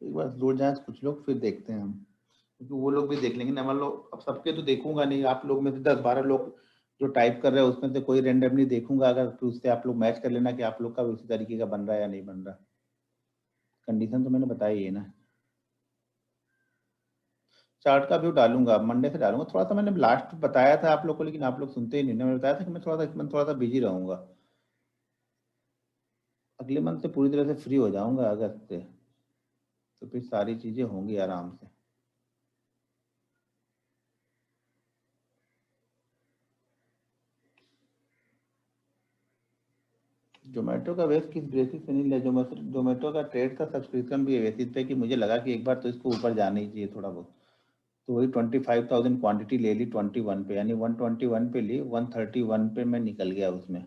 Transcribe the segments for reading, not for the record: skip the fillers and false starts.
एक बार जुड़ जाए कुछ लोग, फिर देखते हैं हम, क्योंकि वो लोग भी देख लेंगे ना। मान लो अब सबके तो देखूंगा नहीं, आप लोग में से 10-12 लोग जो टाइप कर रहे हैं उसमें से कोई रैंडमली देखूंगा, अगर फिर उससे आप लोग मैच कर लेना कि आप लोग का उसी तरीके का बन रहा है या नहीं बन रहा। कंडीशन तो मैंने बताई है ना। चार्ट का व्यू डालूंगा, मंडे से डालूंगा। थोड़ा सा मैंने लास्ट बताया था आप लोग को, लेकिन आप लोग सुनते ही नहीं। मैंने बताया था कि मैं थोड़ा सा बिजी रहूंगा। अगले मंथ से पूरी तरह से फ्री हो जाऊंगा, अगस्त से, तो फिर सारी चीजें होंगी आराम से। जोमेटो का बेस किस बेसिस पे नहीं लिया? जोमेटो का ट्रेड का सब्सक्रिप्शन भी है बेसिस पे कि मुझे लगा कि एक बार तो इसको ऊपर जाना ही चाहिए थोड़ा बहुत। तो वही 25,000 क्वांटिटी ले ली 21 पे, यानी 121 पे ली, 131 पे मैं निकल गया उसमें।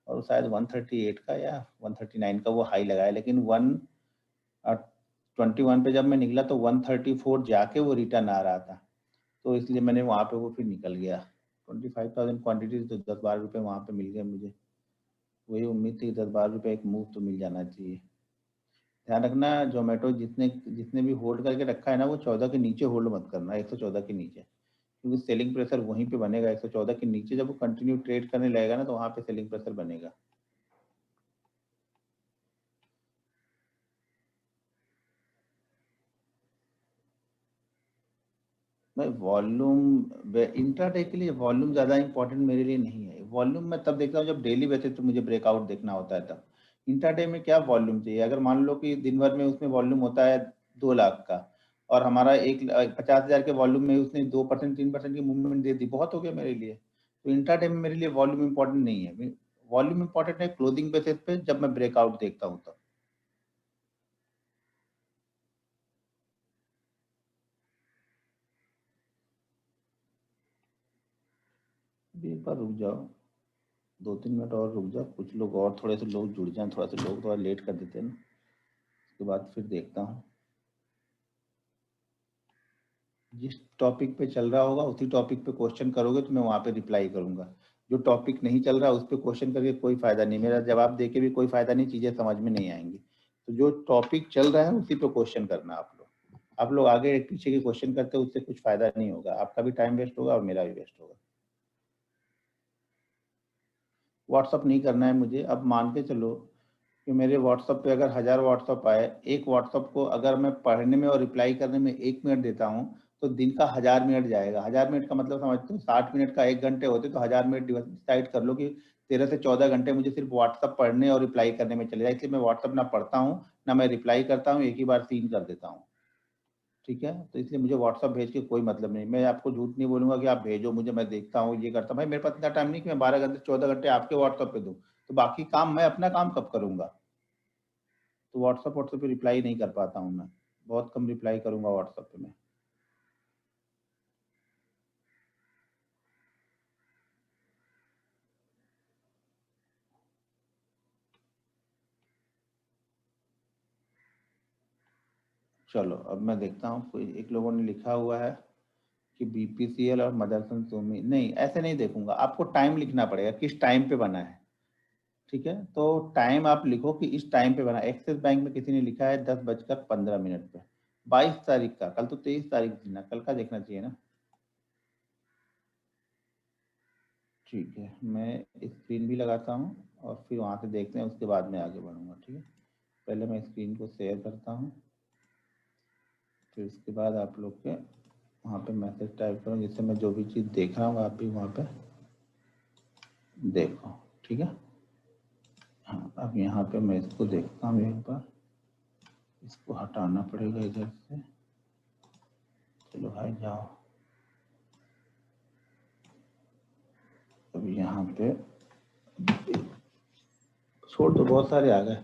और शायद 138 का या 139 का वो हाई लगाया, लेकिन 121 पे जब मैं निकला तो 134 जाके वो रिटर्न आ रहा था। तो इसलिए मैंने वहाँ पे वो फिर निकल गया। 25,000 क्वान्टिटीज तो 10-12 रुपये वहाँ पे मिल गए मुझे। वही उम्मीद थी 10-12 रुपये एक मूव तो मिल जाना चाहिए। ध्यान रखना, जोमेटो जितने जितने भी होल्ड करके रखा है ना, वो 14 के नीचे होल्ड मत करना, 114 के नीचे, क्योंकि सेलिंग प्रेशर वहीं पे बनेगा। 114 के नीचे जब वो कंटिन्यू ट्रेड करने लगेगा ना, तो वहाँ पे सेलिंग प्रेशर बनेगा। भाई वॉल्यूम इंट्राडे के लिए वॉल्यूम ज़्यादा इंपॉर्टेंट मेरे लिए नहीं है। वॉल्यूम मैं तब देखता हूँ जब डेली बेसिस पे मुझे ब्रेकआउट देखना होता है तब। इंट्राडे में क्या वॉल्यूम चाहिए? अगर मान लो कि दिन भर में उसमें वॉल्यूम होता है 2 लाख का, और हमारा 50,000 के वॉल्यूम में उसने 2% 3% की मूवमेंट दे दी, बहुत हो गया मेरे लिए। तो इंट्राडे में मेरे लिए वॉल्यूम इंपॉर्टेंट नहीं है। वॉल्यूम इंपॉर्टेंट है क्लोजिंग बेसिस पे, जब मैं ब्रेकआउट देखता हूँ तब। अभी एक बार रुक जाओ, 2-3 मिनट और रुक जाओ, कुछ लोग और थोड़े से लोग जुड़ जाएं। थोड़ा से लोग थोड़ा लेट कर देते हैं ना, उसके बाद फिर देखता हूँ। जिस टॉपिक पे चल रहा होगा उसी टॉपिक पे क्वेश्चन करोगे तो मैं वहाँ पे रिप्लाई करूंगा। जो टॉपिक नहीं चल रहा उस पर क्वेश्चन करके कोई फायदा नहीं, मेरा जवाब दे के भी कोई फायदा नहीं, चीज़ें समझ में नहीं आएंगी। तो जो टॉपिक चल रहा है उसी पे क्वेश्चन करना आप लोग आगे एक पीछे के क्वेश्चन करते हो, उससे कुछ फायदा नहीं होगा, आपका भी टाइम वेस्ट होगा और मेरा भी वेस्ट होगा। व्हाट्सअप नहीं करना है मुझे। अब मान के चलो कि मेरे व्हाट्सअप पे अगर 1000 व्हाट्सअप आए, एक व्हाट्सअप को अगर मैं पढ़ने में और रिप्लाई करने में 1 मिनट देता हूँ, तो दिन का 1000 मिनट जाएगा। 1000 मिनट का मतलब समझते हो, 60 मिनट का 1 घंटे होते, तो 1000 मिनट डिसाइड कर लो कि 13 से 14 घंटे मुझे सिर्फ व्हाट्सअप पढ़ने और रिप्लाई करने में चले जाए। इसलिए मैं व्हाट्सअप ना पढ़ता हूँ ना मैं रिप्लाई करता हूँ, एक ही बार सीन कर देता हूँ। ठीक है, तो इसलिए मुझे व्हाट्सअप भेज के कोई मतलब नहीं। मैं आपको झूठ नहीं बोलूंगा कि आप भेजो मुझे, मैं देखता हूँ ये करता हूँ। भाई मेरे पास इतना टाइम नहीं कि मैं 12 घंटे 14 घंटे आपके व्हाट्सअप पे दूँ। तो बाकी काम मैं अपना काम कब करूंगा? तो व्हाट्सअप पे रिप्लाई नहीं कर पाता हूँ मैं, बहुत कम रिप्लाई करूंगा व्हाट्सअप पे मैं। चलो अब मैं देखता हूँ, कोई एक लोगों ने लिखा हुआ है कि बीपीसीएल और मदरसन सोमी, नहीं ऐसे नहीं देखूंगा। आपको टाइम लिखना पड़ेगा, किस टाइम पे बना है। ठीक है, तो टाइम आप लिखो कि इस टाइम पे बना। एक्सिस बैंक में किसी ने लिखा है 10:15 पे, 22 तारीख का। कल तो 23 तारीख थी ना, कल का देखना चाहिए ना। ठीक है, मैं स्क्रीन भी लगाता हूँ और फिर वहाँ से देखते हैं, उसके बाद मैं आगे बढ़ूंगा। ठीक है, पहले मैं स्क्रीन को शेयर करता हूँ, फिर उसके बाद आप लोग के वहाँ पे मैसेज टाइप करूँ, जिससे मैं जो भी चीज़ देख रहा हूँ आप भी वहाँ पे देखो। ठीक है, हाँ अब यहाँ पे मैं इसको देखता हूँ एक बार, इसको हटाना पड़ेगा इधर से। चलो भाई जाओ, अब यहाँ पे छोड़ दो, बहुत सारे आ गए।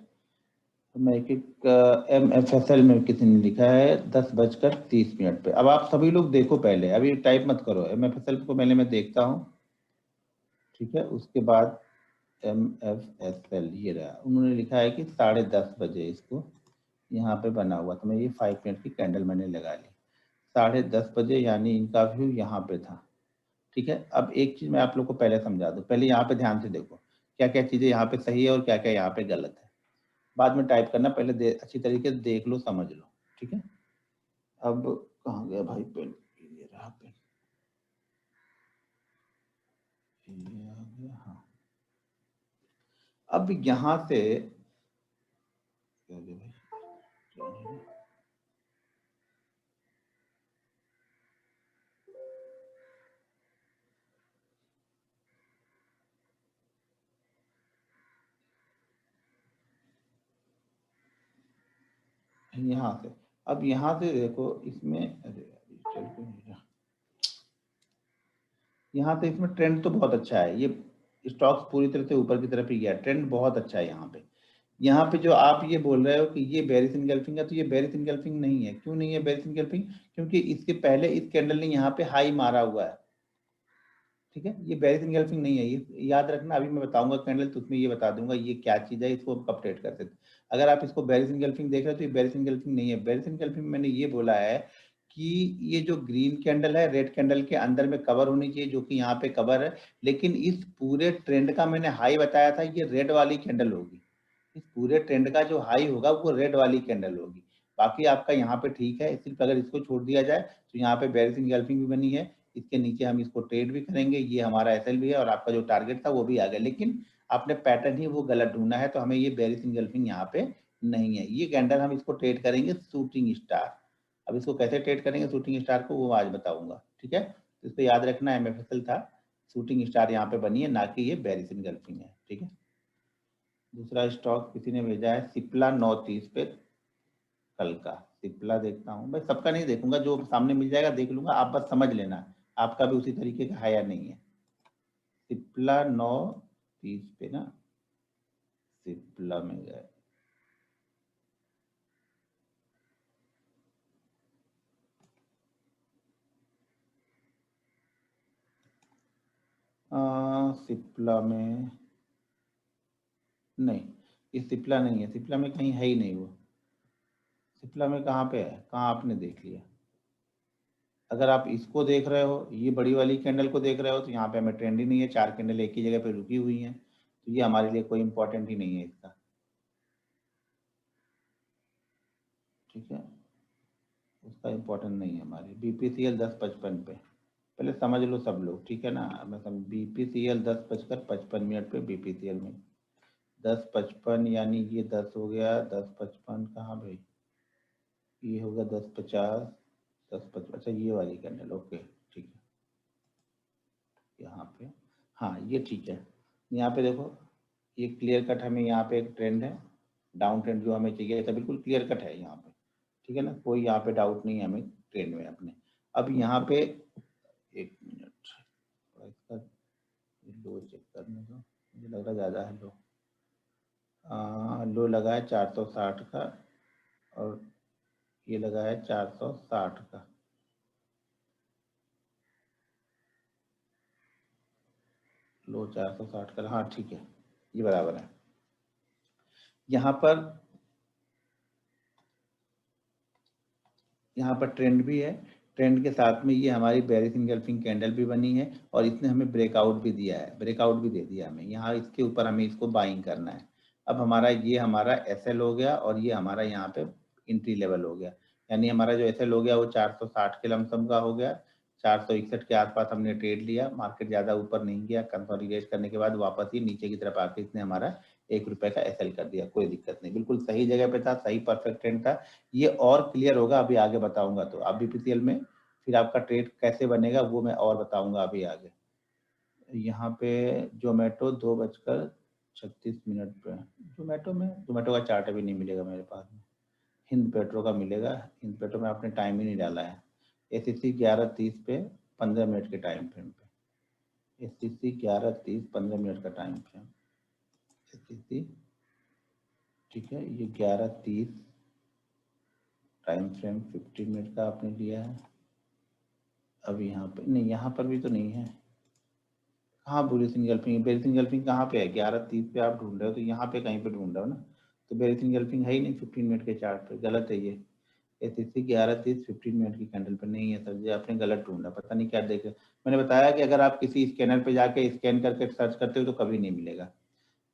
तो मैं एक एक MFSL में किसी ने लिखा है 10:30 पे। अब आप सभी लोग देखो, पहले अभी टाइप मत करो, MFSL को पहले मैं देखता हूँ। ठीक है, उसके बाद MFSL ये रहा, उन्होंने लिखा है कि 10:30 बजे इसको यहाँ पे बना हुआ। तो मैं ये 5 मिनट की कैंडल मैंने लगा ली 10:30 बजे, यानी इनका व्यू यहाँ पे था। ठीक है, अब एक चीज़ मैं आप लोग को पहले समझा दूँ, पहले यहाँ पे ध्यान से देखो क्या क्या चीज़ें यहाँ पे सही है और क्या क्या यहाँ पे गलत है। बाद में टाइप करना, पहले अच्छी तरीके से देख लो समझ लो। ठीक है। अब कहाँ गया भाई पेन, ये रहा पेन, ये आ गया। हाँ, अब यहाँ से क्या गया भाई, यहाँ से, अब यहाँ से देखो इसमें, अरे यार, चल क्यों नहीं रहा, यहाँ से इसमें ट्रेंड तो बहुत अच्छा है, ये स्टॉक्स पूरी तरह से ऊपर की तरफ ही गया, ट्रेंड बहुत अच्छा है यहाँ पे। यहाँ पे जो आप ये बोल रहे हो कि ये बेरिश इनगल्फिंग है, तो ये बेरिश इनगल्फिंग नहीं है। क्यों नहीं है बेरिश इनगल्फिंग? क्योंकि इसके पहले इस कैंडल ने यहाँ पे हाई मारा हुआ है, ठीक है। ये बेरिश इनगल्फिंग नहीं है, ये याद रखना। अभी मैं बताऊंगा कैंडल तो उसमें ये बता दूंगा ये क्या चीज है, इसको कब ट्रेड करते थे। अगर आप इसको बेरिश इनगल्फिंग देख रहे हो तो ये बेरिश इनगल्फिंग नहीं है। बेरिश इनगल्फिंग मैंने ये बोला है कि ये जो ग्रीन कैंडल है, रेड कैंडल के अंदर में कवर होनी चाहिए, जो कि यहाँ पे कवर है, लेकिन इस पूरे ट्रेंड का मैंने हाई बताया था, ये रेड वाली कैंडल होगी। इस पूरे ट्रेंड का जो हाई होगा वो रेड वाली कैंडल होगी। बाकी आपका यहाँ पे ठीक है, सिर्फ अगर इसको छोड़ दिया जाए तो यहाँ पे बेरिश इनगल्फिंग भी बनी है, इसके नीचे हम इसको ट्रेड भी करेंगे, ये हमारा एसएल भी है और आपका जो टारगेट था वो भी आ गया, लेकिन आपने पैटर्न ही वो गलत ढूंढना है, तो हमें ये बेरिश इनगल्फिंग यहाँ पे नहीं है। ये कैंडल हम इसको ट्रेड करेंगे शूटिंग स्टार। अब इसको कैसे ट्रेड करेंगे शूटिंग स्टार को, वो आज बताऊंगा, ठीक है। तो इसको याद रखना, एमएफएसएल था, शूटिंग स्टार यहाँ पे बनी है, ना कि ये बेरिश इनगल्फिंग है, ठीक है। दूसरा स्टॉक किसी ने भेजा है सिप्ला 9:30 पे, कल का सिप्ला देखता हूँ भाई, सबका नहीं देखूंगा, जो सामने मिल जाएगा देख लूंगा, आप बस समझ लेना आपका भी उसी तरीके का है या नहीं है। सिप्ला 9:30 पे ना, सिप्ला में गए, सिप्ला में नहीं, ये सिप्ला नहीं है, सिप्ला में कहीं है ही नहीं वो। सिप्ला में कहाँ पे है, कहाँ आपने देख लिया? अगर आप इसको देख रहे हो, ये बड़ी वाली कैंडल को देख रहे हो, तो यहाँ पे हमें ट्रेंड ही नहीं है, 4 कैंडल एक ही जगह पे रुकी हुई हैं, तो ये हमारे लिए कोई इंपॉर्टेंट ही नहीं है इसका, ठीक है। उसका इम्पोर्टेंट नहीं है हमारे। बीपीसीएल 10:55 पे, पहले समझ लो सब लोग, ठीक है ना। मैं समझ, बीपीसीएल 10:55 पे बीपीसीएल में 10:55, यानी ये 10 हो गया, 10:55 कहाँ भाई, ये होगा 10:50, 10:55, अच्छा ये वाली कैंडल, ओके ठीक है, यहाँ पे, हाँ ये ठीक है। यहाँ पे देखो, ये क्लियर कट हमें यहाँ पे एक ट्रेंड है, डाउन ट्रेंड जो हमें चाहिए था, बिल्कुल क्लियर कट है यहाँ पे, ठीक है ना, कोई यहाँ पे डाउट नहीं है हमें ट्रेंड में अपने। अब यहाँ पे एक मिनट, इसका लो चेक करने का, मुझे लग रहा ज़्यादा है लो, लो लगा है 460 का, और ये लगा है 460 का, लो 460 का, हाँ ठीक है, ये बराबर है। यहाँ पर ट्रेंड भी है, ट्रेंड के साथ में ये हमारी बेरिश इनगल्फिंग कैंडल भी बनी है, और इसने हमें ब्रेकआउट भी दिया है, ब्रेकआउट भी दे दिया हमें यहाँ, इसके ऊपर हमें इसको बाइंग करना है। अब हमारा ये हमारा एसएल हो गया, और ये हमारा यहाँ पे एंट्री लेवल हो गया, यानी हमारा जो एसएल हो गया वो 460 के लमसम का हो गया, 461 के आसपास हमने ट्रेड लिया, मार्केट ज़्यादा ऊपर नहीं गया, कंसोलिडेट करने के बाद वापस ही नीचे की तरफ आके इसने हमारा 1 रुपए का एसएल कर दिया, कोई दिक्कत नहीं, बिल्कुल सही जगह पे था, सही परफेक्ट ट्रेंड था। ये और क्लियर होगा अभी आगे बताऊंगा, तो आप बीपीसीएल में फिर आपका ट्रेड कैसे बनेगा वो मैं और बताऊंगा अभी आगे। यहाँ पे जोमेटो 2:36 पे, जोमेटो का चार्ट अभी नहीं मिलेगा मेरे पास में, हिंद पेट्रो का मिलेगा, हिंद पेट्रो में आपने टाइम ही नहीं डाला है। एसईसी 11:30 पे 15 मिनट के टाइम फ्रेम पे, एसईसी 11:30 15 मिनट का टाइम फ्रेम, एसईसी, ठीक है, ये 11:30 टाइम फ्रेम 15 मिनट का आपने लिया है। अब यहाँ पे नहीं, यहाँ पर भी तो नहीं है, कहाँ बेरिश इनगल्फिंग, बेरिश इनगल्फिंग कहाँ पे है, 11:30 पे आप ढूंढ रहे हो, तो यहाँ पे कहीं पे ढूंढ रहे हो ना, तो बेरिश इनगल्फिंग है ही नहीं 15 मिनट के चार्ट पे, गलत है ये। एसएससी 11:30 15 मिनट की कैंडल पे नहीं है सर जी, आपने गलत ढूंढा, पता नहीं क्या देखे। मैंने बताया कि अगर आप किसी स्कैनर पे जाके स्कैन करके सर्च करते हो तो कभी नहीं मिलेगा।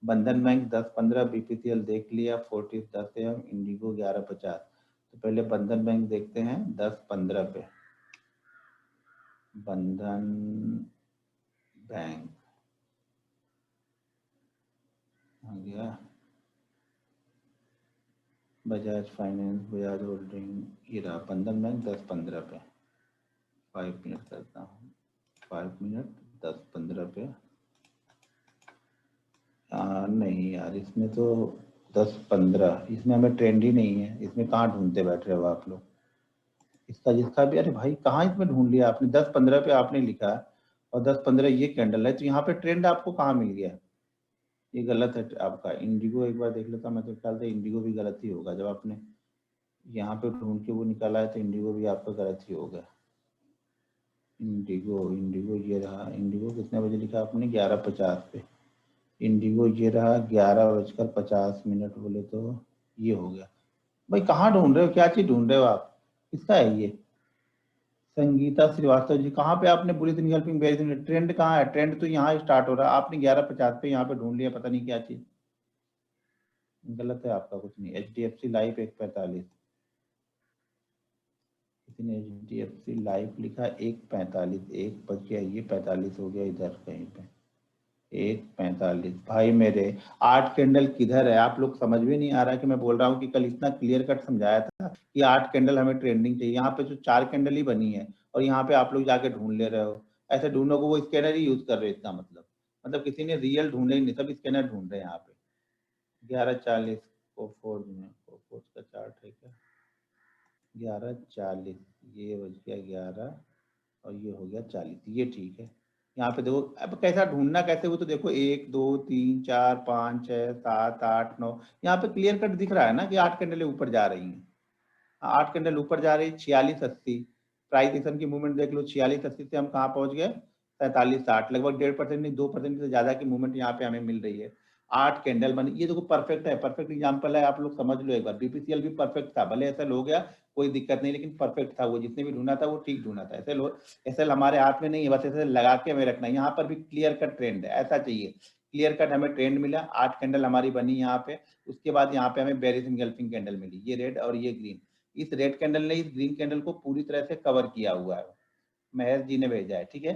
बंधन बैंक 10:15, बीपीसीएल देख लिया, फोर्टिस 10 AM, इंडिगो 11:50, तो पहले बंधन बैंक देखते हैं 10-15 पे, बंधन बैंक आ गया, बजाज फाइनेंस, बजाज होल्डिंग, ये रहा बंधन बैंक 10-15 पे। 5 मिनट करता हूँ, 5 मिनट 10-15 पे। नहीं यार, इसमें तो 10-15, इसमें हमें ट्रेंड ही नहीं है, इसमें कहाँ ढूंढते बैठ रहे हो आप लोग। इसका जिसका भी, अरे भाई कहाँ इसमें ढूंढ लिया आपने, 10-15 पे आपने लिखा है और 10-15 ये कैंडल है, तो यहाँ पे ट्रेंड आपको कहाँ मिल गया। ये गलत है आपका। इंडिगो एक बार देख लेता मैं, तो ख्याल से इंडिगो भी गलत ही होगा, जब आपने यहाँ पे ढूंढ के वो निकाला है तो इंडिगो भी आपका गलत ही होगा। इंडिगो, इंडिगो ये रहा, इंडिगो कितने बजे लिखा आपने, 11:50 पे। इंडिगो ये रहा 11:50 बोले तो ये हो गया। भाई कहाँ ढूंढ रहे हो, क्या चीज ढूंढ रहे हो आप, किसका है ये। संगीता श्रीवास्तव जी, कहाँ पे आपने बुरी दिन हेल्पिंग भेज दी, ट्रेंड कहाँ है, ट्रेंड तो यहाँ स्टार्ट हो रहा है, आपने 11:50 पे यहाँ पे ढूंढ लिया, पता नहीं क्या चीज। गलत है आपका, कुछ नहीं। HDFC लाइफ 1:45, किसी ने HDFC लाइफ लिखा 1:45, 1 बज गया, ये 45 हो गया इधर कहीं पे, 1:45। भाई मेरे 8 कैंडल किधर है, आप लोग समझ में नहीं आ रहा है कि मैं बोल रहा हूँ कि कल इतना क्लियर कट समझाया था कि 8 कैंडल हमें ट्रेंडिंग चाहिए, यहाँ पे जो 4 कैंडल ही बनी है और यहाँ पे आप लोग जाके ढूंढ ले रहे हो। ऐसे ढूंढो को वो स्कैनर ही यूज कर रहे हो, इसका मतलब किसी ने रियल ढूंढे ही नहीं, सब स्कैनर ढूंढ रहे हैं यहाँ पे। 11:40 कोफोर्ज में, कोफोर्ज का चार्ट है क्या, 11:40, ये बज गया 11 और ये हो गया 40, ये ठीक है। यहाँ पे देखो, अब कैसा ढूंढना कैसे, वो तो देखो 1 2 3 4 5 6 7 8 9, यहाँ पे क्लियर कट दिख रहा है ना कि 8 कैंडल ऊपर जा रही हैं। 8 कैंडल ऊपर जा रही है, 46-80 प्राइस एक्शन की मूवमेंट देख लो, 46-80 से हम कहाँ पहुंच गए, 47-60, लगभग 1.5% नहीं 2% से ज्यादा की मूवमेंट यहाँ पे हमें मिल रही है। 8 कैंडल बनी, ये देखो परफेक्ट है, परफेक्ट एग्जांपल है, आप लोग समझ लो एक बार। BPCL भी परफेक्ट था, भले ऐसा हो गया कोई दिक्कत नहीं, लेकिन परफेक्ट था, वो जिसने भी ढूंढा था वो ठीक ढूंढा था। ऐसे लो, ऐसे हमारे हाथ में नहीं है, बस ऐसे लगा के हमें रखना है। यहाँ पर भी क्लियर कट ट्रेंड है, ऐसा चाहिए, क्लियर कट हमें ट्रेंड मिला, 8 कैंडल हमारी बनी यहाँ पे, उसके बाद यहाँ पे हमें बेरिश एंगल्फिंग कैंडल मिली, ये रेड और ये ग्रीन। इस रेड कैंडल ने इस ग्रीन कैंडल को पूरी तरह से कवर किया हुआ है, महेश जी ने भेजा है, ठीक है।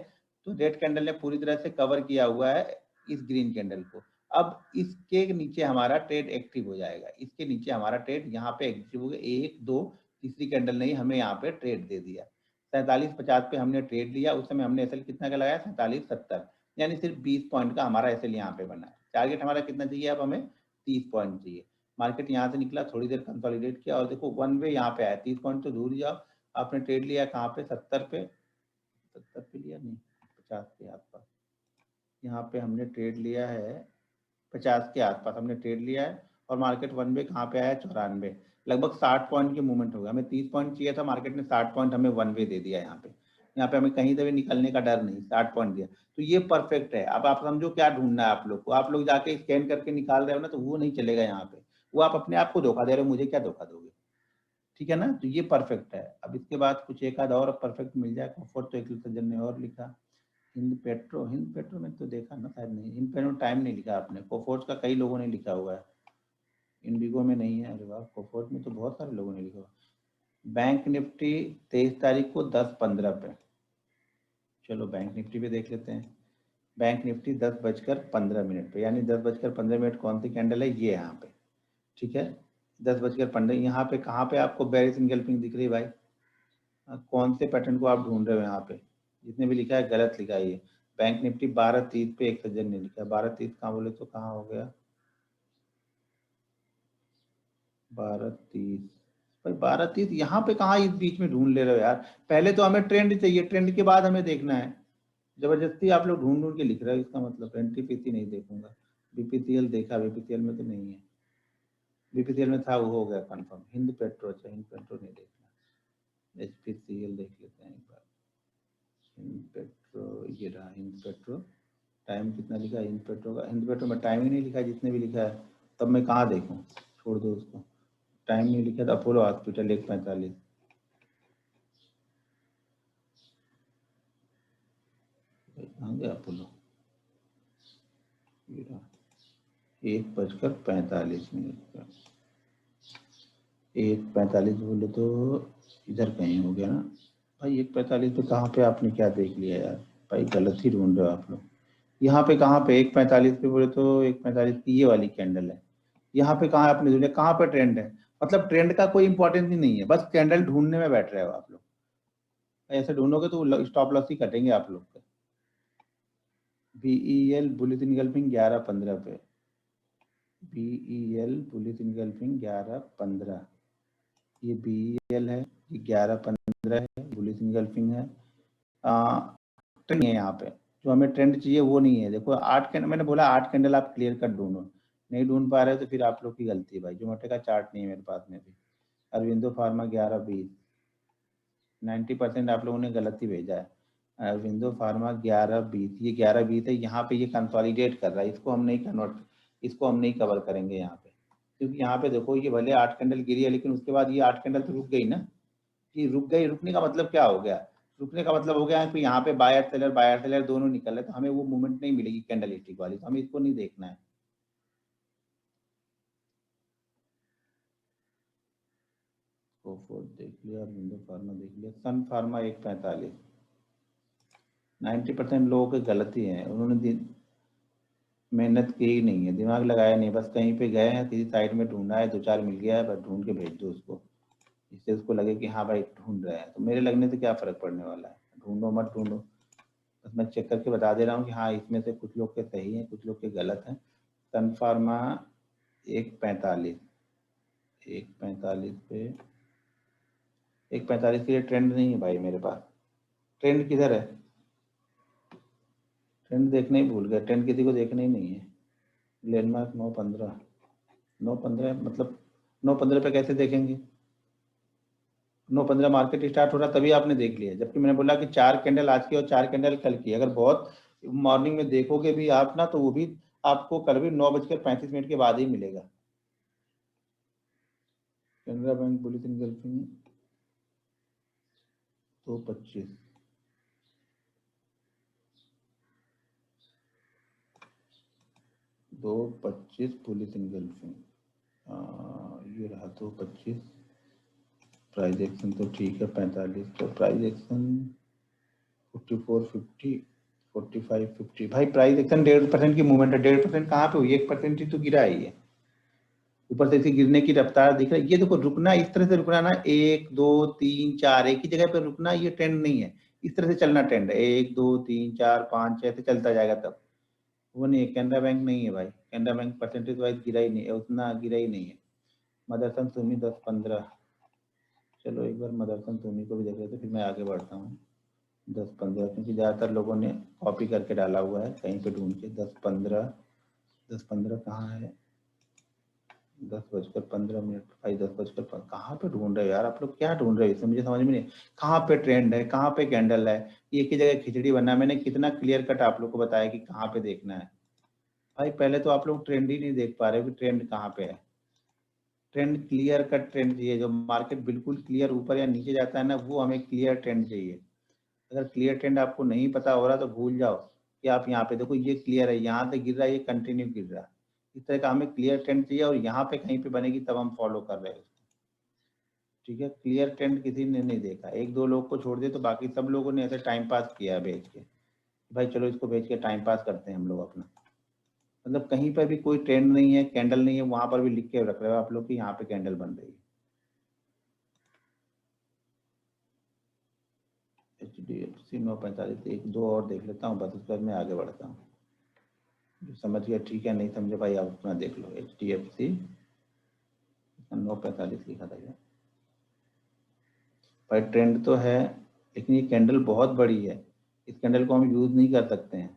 तो रेड कैंडल ने पूरी तरह से कवर किया हुआ है इस ग्रीन कैंडल को। अब इसके नीचे हमारा ट्रेड एक्टिव हो जाएगा, इसके नीचे हमारा ट्रेड यहाँ पे एक्टिव हो गया, 1 2 तीसरी कैंडल ने हमें यहाँ पे ट्रेड दे दिया। 47-50 पे हमने ट्रेड लिया, उस समय हमने एसएल कितना का लगाया, 47-70, यानी सिर्फ 20 पॉइंट का हमारा एसएल यहाँ पे बना है। टारगेट हमारा कितना चाहिए, अब हमें 30 पॉइंट चाहिए। मार्केट यहाँ से निकला, थोड़ी देर कंसोलिडेट किया और देखो वन वे यहाँ पे आया, 30 पॉइंट तो दूर जाओ। आपने ट्रेड लिया कहाँ पे, 70 पे, 70 पे लिया नहीं, 50 के आसपास, यहाँ पे हमने ट्रेड लिया है 50 के आसपास हमने ट्रेड लिया है। और मार्केट वन वे कहाँ पे आया, 94, लगभग 60 पॉइंट की मूवमेंट होगा। हमें 30 पॉइंट चाहिए था, मार्केट ने 60 पॉइंट हमें वन वे दे दिया। यहाँ पे हमें कहीं से भी निकलने का डर नहीं, 60 पॉइंट दिया, तो ये परफेक्ट है। अब आप समझो क्या ढूंढना है आप लोग को, आप लोग जाके स्कैन करके निकाल रहे हो ना, तो वो नहीं चलेगा यहाँ पे, वो आप अपने आप को धोखा दे रहे हो, मुझे क्या धोखा दोगे, ठीक है ना। तो ये परफेक्ट है। अब इसके बाद कुछ एक आध और परफेक्ट मिल जाए, कम्फर्ट तो एक सज्जन ने और लिखा, हिंद पेट्रो, हिंद पेट्रो में तो देखा ना शायद नहीं, हिंद पेट्रो टाइम नहीं लिखा आपने, कोफोर्स का कई लोगों ने लिखा हुआ है, इंडिगो में नहीं है। अरे वाह, कोफोर्स में तो बहुत सारे लोगों ने लिखा हुआ। बैंक निफ्टी 23 तारीख को 10:15 पे, चलो बैंक निफ्टी पे देख लेते हैं। बैंक निफ्टी 10:15 पे, यानी 10:15 कौन सी कैंडल है, ये यहाँ पे, ठीक है। 10:15 यहाँ पे कहाँ पे आपको बेरिश एंगल्फिंग दिख रही है भाई, कौन से पैटर्न को आप ढूंढ रहे हो यहाँ पे, जिसने भी लिखा है गलत लिखा है ये। बैंक निफ्टी 12:30 पे एक सज्जन ने लिखा, 12:30 कहाँ बोले तो कहाँ हो गया, 12:30, भाई 12:30 यहाँ पे कहाँ इस बीच में ढूंढ ले रहे हो यार। पहले तो हमें ट्रेंड चाहिए, ट्रेंड के बाद हमें देखना है। जबरदस्ती आप लोग ढूंढ ढूंढ के लिख रहे हो, इसका मतलब एनटीपीसी नहीं देखूंगा। बीपीसीएल देखा, बीपीसीएल में तो नहीं है, बीपीसीएल में था वो हो गया कंफर्म। हिंद पेट्रो, अच्छा हिंद पेट्रो नहीं देखना, एचपीसीएल देख लेते हैं एक बार। हिंद पेट्रो, ये रहा हिंद पेट्रो, टाइम कितना लिखा है हिंद पेट्रो का, हिंद पेट्रो में टाइम ही नहीं लिखा है, जितने भी लिखा है, तब मैं कहाँ देखूँ, छोड़ दो उसको, टाइम नहीं लिखा था। अपोलो हॉस्पिटल 1:45, कहाँ गया अपोलो, 1:45 का, 1:45 बोले तो इधर कहीं हो गया ना भाई। 1:45 पे कहाँ पे आपने क्या देख लिया यार भाई, गलत ही ढूंढ रहे हो आप लोग। यहाँ पे कहाँ पे 1:45 पे बोले तो 1:45 की ये वाली कैंडल है। यहाँ पे कहाँ आपने ढूंढा, कहाँ पे ट्रेंड है? मतलब ट्रेंड का कोई इंपॉर्टेंस ही नहीं है, बस कैंडल ढूंढने में बैठ रहे हो आप लोग। ऐसे ढूंढोगे तो स्टॉप लॉस ही कटेंगे आप लोग के। BEL बुलिस इनगल्फिंग 11:15 पे, BEL बुलिस इनगल्फिंग 11:15, ये BEL है, ये 11:15 है, बुलिस इनगल्फिंग है। ट्रेंड है यहाँ पे, जो हमें ट्रेंड चाहिए वो नहीं है। देखो 8 कैंडल, मैंने बोला 8 कैंडल आप क्लियर कट ढूंढो, नहीं ढूंढ पा रहे तो फिर आप लोग की गलती है भाई। जोमेटो का चार्ट नहीं है मेरे पास में भी। अरविंदो फार्मा 11:20, 90% आप लोगों ने गलत ही भेजा है। अरविंदो फार्मा 11:20, ये 11:20 है। यहाँ पे ये कंसोलिडेट कर रहा है, इसको हम नहीं कन्वर्ट, इसको हम नहीं कवर करेंगे यहाँ पे, क्योंकि यहाँ पे देखो ये भले 8 कैंडल गिरी है, लेकिन उसके बाद ये 8 कैंडल तो रुक गई ना। ये रुक गई, रुकने का मतलब क्या हो गया? रुकने का मतलब हो गया है कि यहाँ पे बायर सेलर दोनों निकल रहे, तो हमें वो मूवमेंट नहीं मिलेगी कैंडल स्टिक वाली, तो हमें इसको नहीं देखना है। कोफोर्ट देख लिया, विंडो फार्मा देख लिया, सन फार्मा 1:45, 90% लोगों की गलती है, उन्होंने मेहनत की ही नहीं है, दिमाग लगाया नहीं, बस कहीं पे गए हैं, किसी साइड में ढूंढा है, 2-4 मिल गया है, बस ढूंढ के भेज दो उसको, इससे उसको लगे कि हाँ भाई ढूंढ रहे हैं। तो मेरे लगने से क्या फर्क पड़ने वाला है, ढूंढो मत ढूंढो, बस मैं चेक करके बता दे रहा हूँ कि हाँ इसमें से कुछ लोग के सही हैं, कुछ लोग के गलत हैं। सन फार्मा 1:45, 1:45 पे, 1:45 के लिए ट्रेंड नहीं है भाई मेरे पास। ट्रेंड किधर है? ट्रेंड देखने ही भूल गया, ट्रेंड किसी को देखना ही नहीं है। लैंडमार्क 9:15, 9:15 मतलब 9:15 पे कैसे देखेंगे? 9:15 मार्केट स्टार्ट हो रहा तभी आपने देख लिया, जबकि मैंने बोला कि 4 कैंडल आज की और 4 कैंडल कल की। अगर बहुत मॉर्निंग में देखोगे भी आप ना, तो वो भी आपको कल भी 9:35 के बाद ही मिलेगा। Canara bank bullish engulfing 2:25, 2:25 bullish engulfing, ये रहा 2:25। प्राइस एक्शन तो ठीक है 45, तो प्राइस एक्शन 44.50, 45.50 भाई। प्राइस एक्शन 1.5% की मूवमेंट है। 1.5% कहाँ पे हुई? 1% ही तो गिरा है ये। ऊपर से इसे गिरने की रफ्तार दिख रहा है, ये देखो रुकना, इस तरह से रुकना ना, 1 2 3 4 एक ही जगह पे रुकना, ये ट्रेंड नहीं है। इस तरह से चलना ट्रेंड है, 1 2 3 4 5 6 से चलता जाएगा तब। वो नहीं है, कैनरा बैंक नहीं है भाई, कैनरा बैंक परसेंटेज वाइज गिरा ही नहीं है, उतना गिरा ही नहीं है। मदरसन सुमी 10-15, चलो एक बार मदरसन सुमी को भी देख लेते, फिर मैं आगे बढ़ता हूँ। 10-15, क्योंकि ज़्यादातर लोगों ने कॉपी करके डाला हुआ है कहीं पे ढूंढ के। 10-15, 10-15 कहाँ है? 10:15 भाई, 10:15 कहाँ पे ढूंढ रहे हो यार आप लोग, क्या ढूंढ रहे हो इसमें मुझे समझ में नहीं। कहाँ पे ट्रेंड है, कहाँ पे कैंडल है? एक ही जगह खिचड़ी बनना है। मैंने कितना क्लियर कट आप लोग को बताया कि कहाँ पे देखना है। भाई पहले तो आप लोग ट्रेंड ही नहीं देख पा रहे हो कि ट्रेंड कहाँ पे है। ट्रेंड क्लियर कट ट्रेंड चाहिए, जो मार्केट बिल्कुल क्लियर ऊपर या नीचे जाता है ना, वो हमें क्लियर ट्रेंड चाहिए। अगर क्लियर ट्रेंड आपको नहीं पता हो रहा तो भूल जाओ कि आप यहाँ पे देखो, ये क्लियर है, यहाँ से गिर रहा है, ये कंटिन्यू गिर रहा है। इस तरह का हमें क्लियर ट्रेंड चाहिए, और यहाँ पे कहीं पे बनेगी तब हम फॉलो कर रहे हैं। ठीक है, क्लियर ट्रेंड किसी ने नहीं देखा, 1-2 लोग को छोड़ दे, तो बाकी सब लोगों ने ऐसे टाइम पास किया बेच के। भाई चलो इसको बेच के टाइम पास करते हैं हम लोग अपना। मतलब कहीं पर भी कोई ट्रेंड नहीं है, कैंडल नहीं है, वहां पर भी लिख के रख रहे हो आप लोग कि यहाँ पे कैंडल बन रही है। HDFC 9:45, 1-2 और देख लेता हूँ बस, उसके बाद मैं आगे बढ़ता हूँ। जो समझ गया ठीक है, नहीं समझे भाई आप अपना देख लो। HDFC 9:45 लिखा था क्या भाई? ट्रेंड तो है, लेकिन ये कैंडल बहुत बड़ी है, इस कैंडल को हम यूज नहीं कर सकते हैं।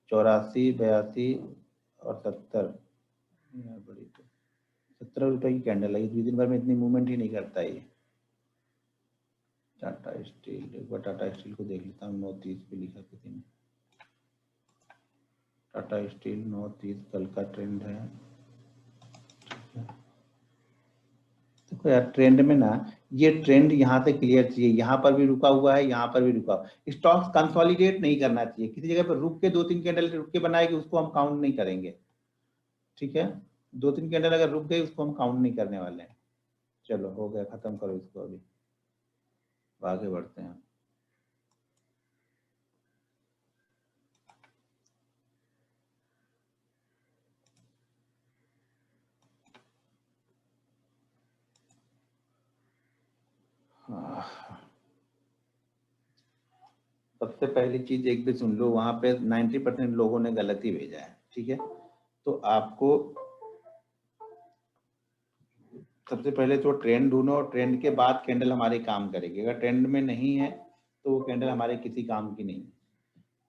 84, 82 और 70, बड़ी तो 17 रुपए की कैंडल है, ये 2 दिन भर में इतनी मूवमेंट ही नहीं करता है ये। टाटा स्टील, एक बार टाटा स्टील को देख लेता हूँ, 9:30 पे लिखा किसी ने। टाटा स्टील 9:30 कल का ट्रेंड है। देखो यार ट्रेंड में ना, ये ट्रेंड यहाँ से क्लियर चाहिए, यहाँ पर भी रुका हुआ है, यहाँ पर भी रुका हुआ। स्टॉक्स कंसोलिडेट नहीं करना चाहिए, किसी जगह पर रुक के 2-3 कैंडल रुक के बनाएगी, उसको हम काउंट नहीं करेंगे। ठीक है, 2-3 कैंडल अगर रुक गई उसको हम काउंट नहीं करने वाले हैं। चलो हो गया, खत्म करो इसको, अभी आगे बढ़ते हैं। सबसे पहली चीज एक भी सुन लो, वहां पे 90% लोगों ने गलत ही भेजा है, ठीक है। तो आपको सबसे पहले तो ट्रेंड ढूंढो, ट्रेंड के बाद कैंडल हमारे काम करेगी। अगर ट्रेंड में नहीं है तो वो कैंडल हमारे किसी काम की नहीं है।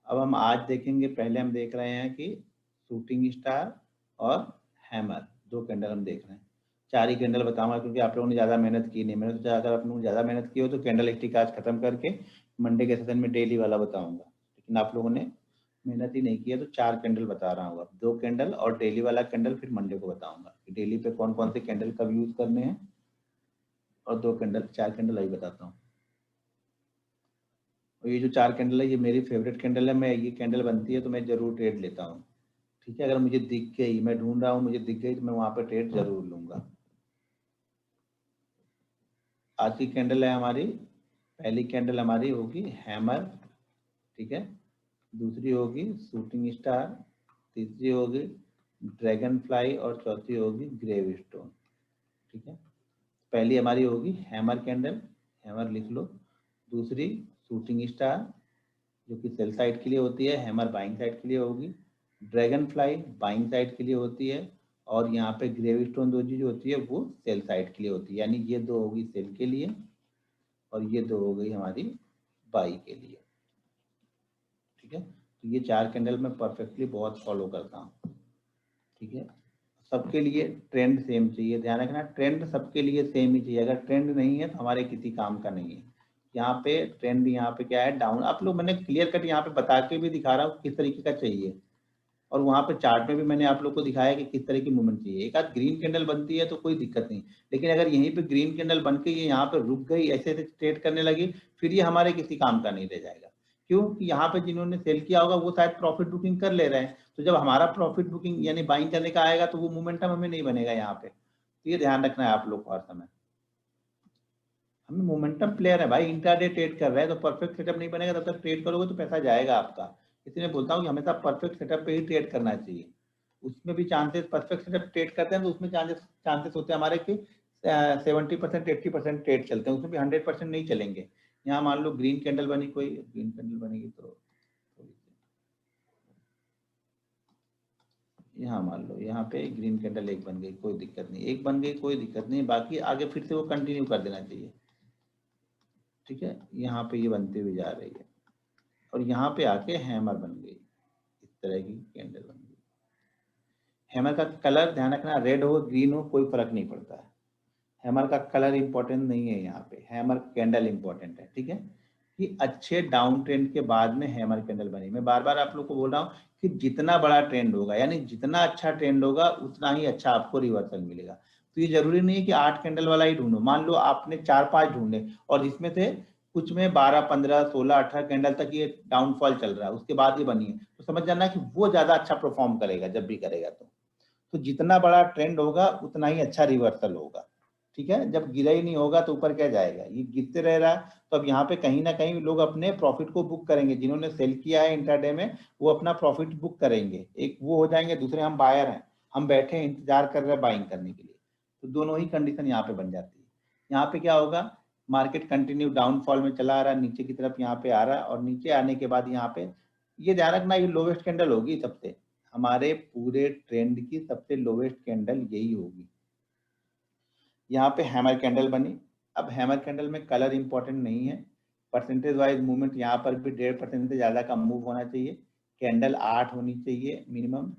अब हम आज देखेंगे, पहले हम देख रहे हैं कि शूटिंग स्टार और हैमर, दो कैंडल हम देख रहे हैं। 4 ही कैंडल बताऊंगा क्योंकि आप लोगों ने ज़्यादा मेहनत की नहीं। मैंने सोचा अगर आप लोगों ने ज़्यादा मेहनत की हो तो कैंडल स्टिक आज खत्म करके मंडे के सेशन में डेली वाला बताऊंगा, लेकिन आप लोगों ने मेहनत ही नहीं किया तो 4 कैंडल बता रहा हूँ। अब 2 कैंडल और डेली वाला कैंडल फिर मंडे को बताऊंगा कि डेली पे कौन कौन से कैंडल कब यूज़ करने हैं, और 2 कैंडल 4 कैंडल अभी बताता हूँ। और ये जो 4 कैंडल है ये मेरी फेवरेट कैंडल है, मैं ये कैंडल बनती है तो मैं जरूर ट्रेड लेता हूँ, ठीक है। अगर मुझे दिख गई, मैं ढूंढ रहा हूँ, मुझे दिख गई तो मैं वहां पर ट्रेड जरूर लूंगा। आज की कैंडल है हमारी, पहली कैंडल हमारी होगी हैमर, ठीक है। दूसरी होगी शूटिंग स्टार, तीसरी होगी ड्रैगन फ्लाई और चौथी होगी ग्रेव स्टोन, ठीक है। पहली हमारी होगी हैमर कैंडल, हैमर लिख लो। दूसरी शूटिंग स्टार जो कि सेल साइड के लिए होती है, हैमर बाइंग साइड के लिए होगी। ड्रैगन फ्लाई बाइंग साइड के लिए होती है, और यहाँ पे ग्रेव स्टोन दो जो होती है वो सेल साइड के लिए होती है। यानी ये दो होगी सेल के लिए और ये दो हो गई हमारी बाई के लिए, ठीक है। तो ये 4 कैंडल मैं परफेक्टली बहुत फॉलो करता हूँ, ठीक है। सबके लिए ट्रेंड सेम चाहिए, ध्यान रखना ट्रेंड सबके लिए सेम ही चाहिए। अगर ट्रेंड नहीं है तो हमारे किसी काम का नहीं है। यहाँ पे ट्रेंड, यहाँ पे क्या है डाउन, आप लोग मैंने क्लियर कट यहाँ पे बता के भी दिखा रहा हूँ किस तरीके का चाहिए, और वहाँ पे चार्ट में भी मैंने आप लोग को दिखाया कि किस तरह की मूवमेंट चाहिए। एक आध ग्रीन कैंडल बनती है तो कोई दिक्कत नहीं, लेकिन अगर यहीं पे ग्रीन कैंडल बन के ये यहाँ पे रुक गई, ऐसे ऐसे ट्रेड करने लगी, फिर ये हमारे किसी काम का नहीं रह जाएगा। क्यों कि यहाँ पे जिन्होंने सेल किया होगा वो शायद प्रॉफिट बुकिंग कर ले रहे हैं, तो जब हमारा प्रॉफिट बुकिंग यानी बाइंग करने का आएगा तो वो मोमेंटम हमें नहीं बनेगा यहाँ पे। तो ये ध्यान रखना है आप लोग को हर समय। हमें मोमेंटम प्लेयर है भाई, इंट्राडे ट्रेड कर रहे हैं तो परफेक्ट सेटअप नहीं बनेगा, तब तक ट्रेड करोगे तो पैसा जाएगा आपका। इसलिए बोलता हूँ कि हमेशा परफेक्ट सेटअप पे ही ट्रेड करना चाहिए। उसमें भी चांसेस, परफेक्ट सेटअप ट्रेड करते हैं तो उसमें चांसेस चांसेस होते हैं हमारे कि 70% 80% ट्रेड चलते हैं, उसमें भी 100% नहीं चलेंगे। यहाँ मान लो ग्रीन कैंडल बनी, कोई ग्रीन कैंडल बनेगी तो यहाँ मान लो यहाँ पे ग्रीन कैंडल एक बन गई, कोई दिक्कत नहीं, एक बन गई कोई दिक्कत नहीं, बाकी आगे फिर से वो कंटिन्यू कर देना चाहिए, ठीक है। यहाँ पे ये बनती हुई जा रही है और यहाँ पे आके हैमर बन गई, इस तरह की कैंडल बन गई। हैमर का कलर ध्यान रखना, रेड हो ग्रीन हो कोई फर्क नहीं पड़ता है। हैमर का कलर इंपॉर्टेंट नहीं है, यहाँ पे हैमर कैंडल इंपॉर्टेंट है, ठीक है। कि अच्छे डाउन ट्रेंड के बाद में हैमर कैंडल बनी। मैं बार बार आप लोग को बोल रहा हूँ कि जितना बड़ा ट्रेंड होगा यानी जितना अच्छा ट्रेंड होगा उतना ही अच्छा आपको रिवर्सल मिलेगा। तो ये जरूरी नहीं है कि 8 कैंडल वाला ही ढूंढो, मान लो आपने 4-5 ढूंढे और जिसमें से कुछ में 12 15 16 18 कैंडल तक ये डाउनफॉल चल रहा है, उसके बाद ये बनी है, तो समझ जाना कि वो ज्यादा अच्छा परफॉर्म करेगा जब भी करेगा। तो जितना बड़ा ट्रेंड होगा उतना ही अच्छा रिवर्सल होगा, ठीक है। जब गिरा ही नहीं होगा तो ऊपर क्या जाएगा, ये गिरते रह रहा है। तो अब यहाँ पे कहीं ना कहीं लोग अपने प्रॉफिट को बुक करेंगे, जिन्होंने सेल किया है इंट्राडे में वो अपना प्रॉफिट बुक करेंगे, एक वो हो जाएंगे, दूसरे हम बायर हैं, हम बैठे हैं इंतजार कर रहे हैं बाइंग करने के लिए। तो दोनों ही कंडीशन यहाँ पे बन जाती है। यहाँ पे क्या होगा, मार्केट कंटिन्यू डाउनफॉल में चला आ रहा है, नीचे की तरफ यहाँ पे आ रहा है, और नीचे आने के बाद यहाँ पे ये ध्यान रखना ये लोवेस्ट कैंडल होगी, सबसे हमारे पूरे ट्रेंड की सबसे लोवेस्ट कैंडल यही होगी। यहाँ पे हैमर कैंडल बनी। अब हैमर कैंडल में कलर इंपॉर्टेंट नहीं है, परसेंटेज वाइज मूवमेंट यहाँ पर भी 1.5% से ज्यादा का मूव होना चाहिए, कैंडल 8 होनी चाहिए मिनिमम,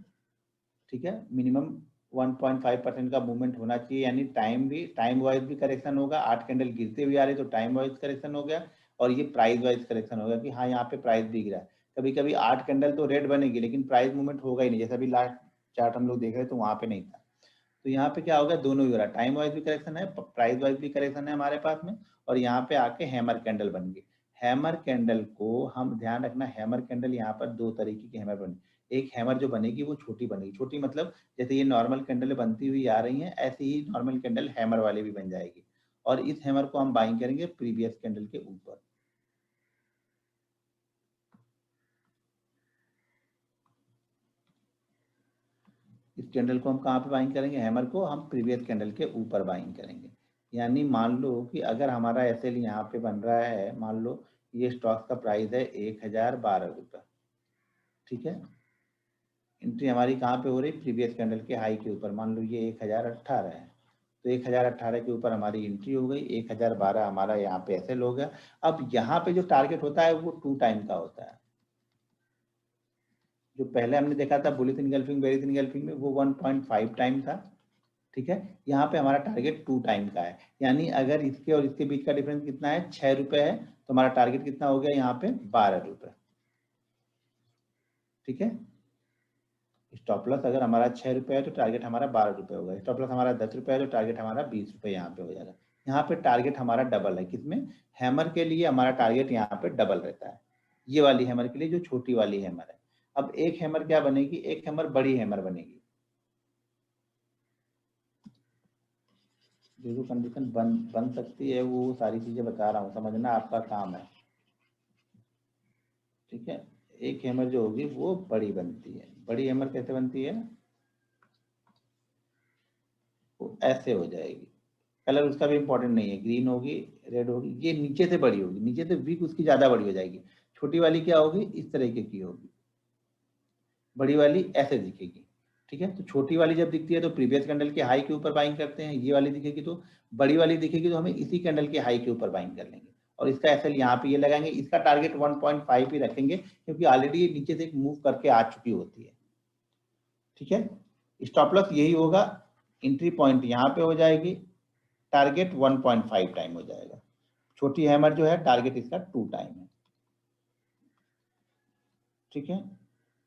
ठीक है। मिनिमम 1.5% का मूवमेंट होना चाहिए, यानी टाइम वाइज भी करेक्शन होगा। 8 कैंडल गिरते हुए आ रही तो टाइम वाइज करेक्शन हो गया, और ये प्राइस वाइज करेक्शन होगा कि हाँ यहाँ पे प्राइस भी गिरा है। कभी कभी 8 कैंडल तो रेड बनेगी लेकिन प्राइस मूवमेंट होगा ही नहीं, जैसा भी लास्ट चार्ट हम लोग देख रहे तो वहां पे नहीं था। तो यहाँ पे क्या हो गया, दोनों ही हो रहा है, टाइम वाइज भी करेक्शन है, प्राइस वाइज भी करेक्शन है हमारे पास में, और यहाँ पे आके हैमर कैंडल बन गई। हैमर कैंडल को हम ध्यान रखना, हैमर कैंडल यहाँ पर 2 तरीके की हैमर बनी। एक हैमर जो बनेगी वो छोटी बनेगी, छोटी मतलब जैसे ये नॉर्मल कैंडल बनती हुई आ रही है ऐसी ही नॉर्मल कैंडल हैमर वाली भी बन जाएगी। और इस हैमर को हम बाइंग करेंगे प्रीवियस कैंडल के ऊपर। इस कैंडल को हम कहाँ पे बाइंग करेंगे, हैमर को हम प्रीवियस कैंडल के ऊपर बाइंग करेंगे। यानी मान लो कि अगर हमारा एसएल यहाँ पे बन रहा है, मान लो ये स्टॉक का प्राइस है 1012 रुपये, ठीक है। एंट्री हमारी कहाँ पे हो रही, प्रीवियस कैंडल के हाई के ऊपर, मान लो ये 1018 है, तो 1018 के ऊपर हमारी एंट्री हो गई, 1012 हमारा यहाँ पे एसएल हो गया। अब यहाँ पे जो टारगेट होता है वो 2 टाइम का होता है। जो पहले हमने देखा था बुलिश इनगल्फिंग बेरिश इनगल्फिंग में वो 1.5 टाइम था, ठीक है। यहाँ पे हमारा टारगेट 2 टाइम का है। यानी अगर इसके और इसके बीच का डिफरेंस कितना है, 6 रुपए है, तो हमारा टारगेट कितना हो गया यहाँ पे 12 रुपए, ठीक है। स्टॉप लॉस अगर हमारा 6 रुपए है तो टारगेट हमारा 12 रुपए होगा। स्टॉप लॉस हमारा 10 रुपए है तो टारगेट हमारा 20 रुपए यहाँ पे हो जाएगा। यहाँ पे टारगेट हमारा डबल है, किसमें, हैमर के लिए हमारा टारगेट यहाँ पे डबल रहता है, ये वाली हैमर के लिए जो छोटी वाली हैमर है। अब एक हैमर क्या बनेगी, एक हैमर बड़ी हैमर बनेगी। जो जो कंडीशन बन सकती है वो सारी चीजें बता रहा हूँ, समझना आपका काम है, ठीक है। एक हैमर जो होगी वो बड़ी बनती है। बड़ी हैमर कैसे बनती है, वो ऐसे हो जाएगी। कलर उसका भी इंपॉर्टेंट नहीं है, ग्रीन होगी, रेड होगी, ये नीचे से बड़ी होगी, नीचे से विक उसकी ज्यादा बड़ी हो जाएगी। छोटी वाली क्या होगी, इस तरीके की होगी, बड़ी वाली ऐसे दिखेगी, ठीक है। तो छोटी वाली जब दिखती है तो प्रीवियस कैंडल के हाई के ऊपर बाइंग करते हैं, ये वाली दिखेगी तो, बड़ी वाली दिखेगी तो हमें इसी कैंडल के हाई के ऊपर बाइंग कर लेंगे और इसका एसएल यहाँ पे ये लगाएंगे। इसका टारगेट 1.5 ही रखेंगे क्योंकि ऑलरेडी ये नीचे से एक मूव करके आ चुकी होती है, ठीक है। स्टॉप लॉस यही होगा, एंट्री पॉइंट यहाँ पे हो जाएगी, टारगेट 1.5 टाइम हो जाएगा। छोटी हैमर जो है टारगेट इसका 2 टाइम है, ठीक है।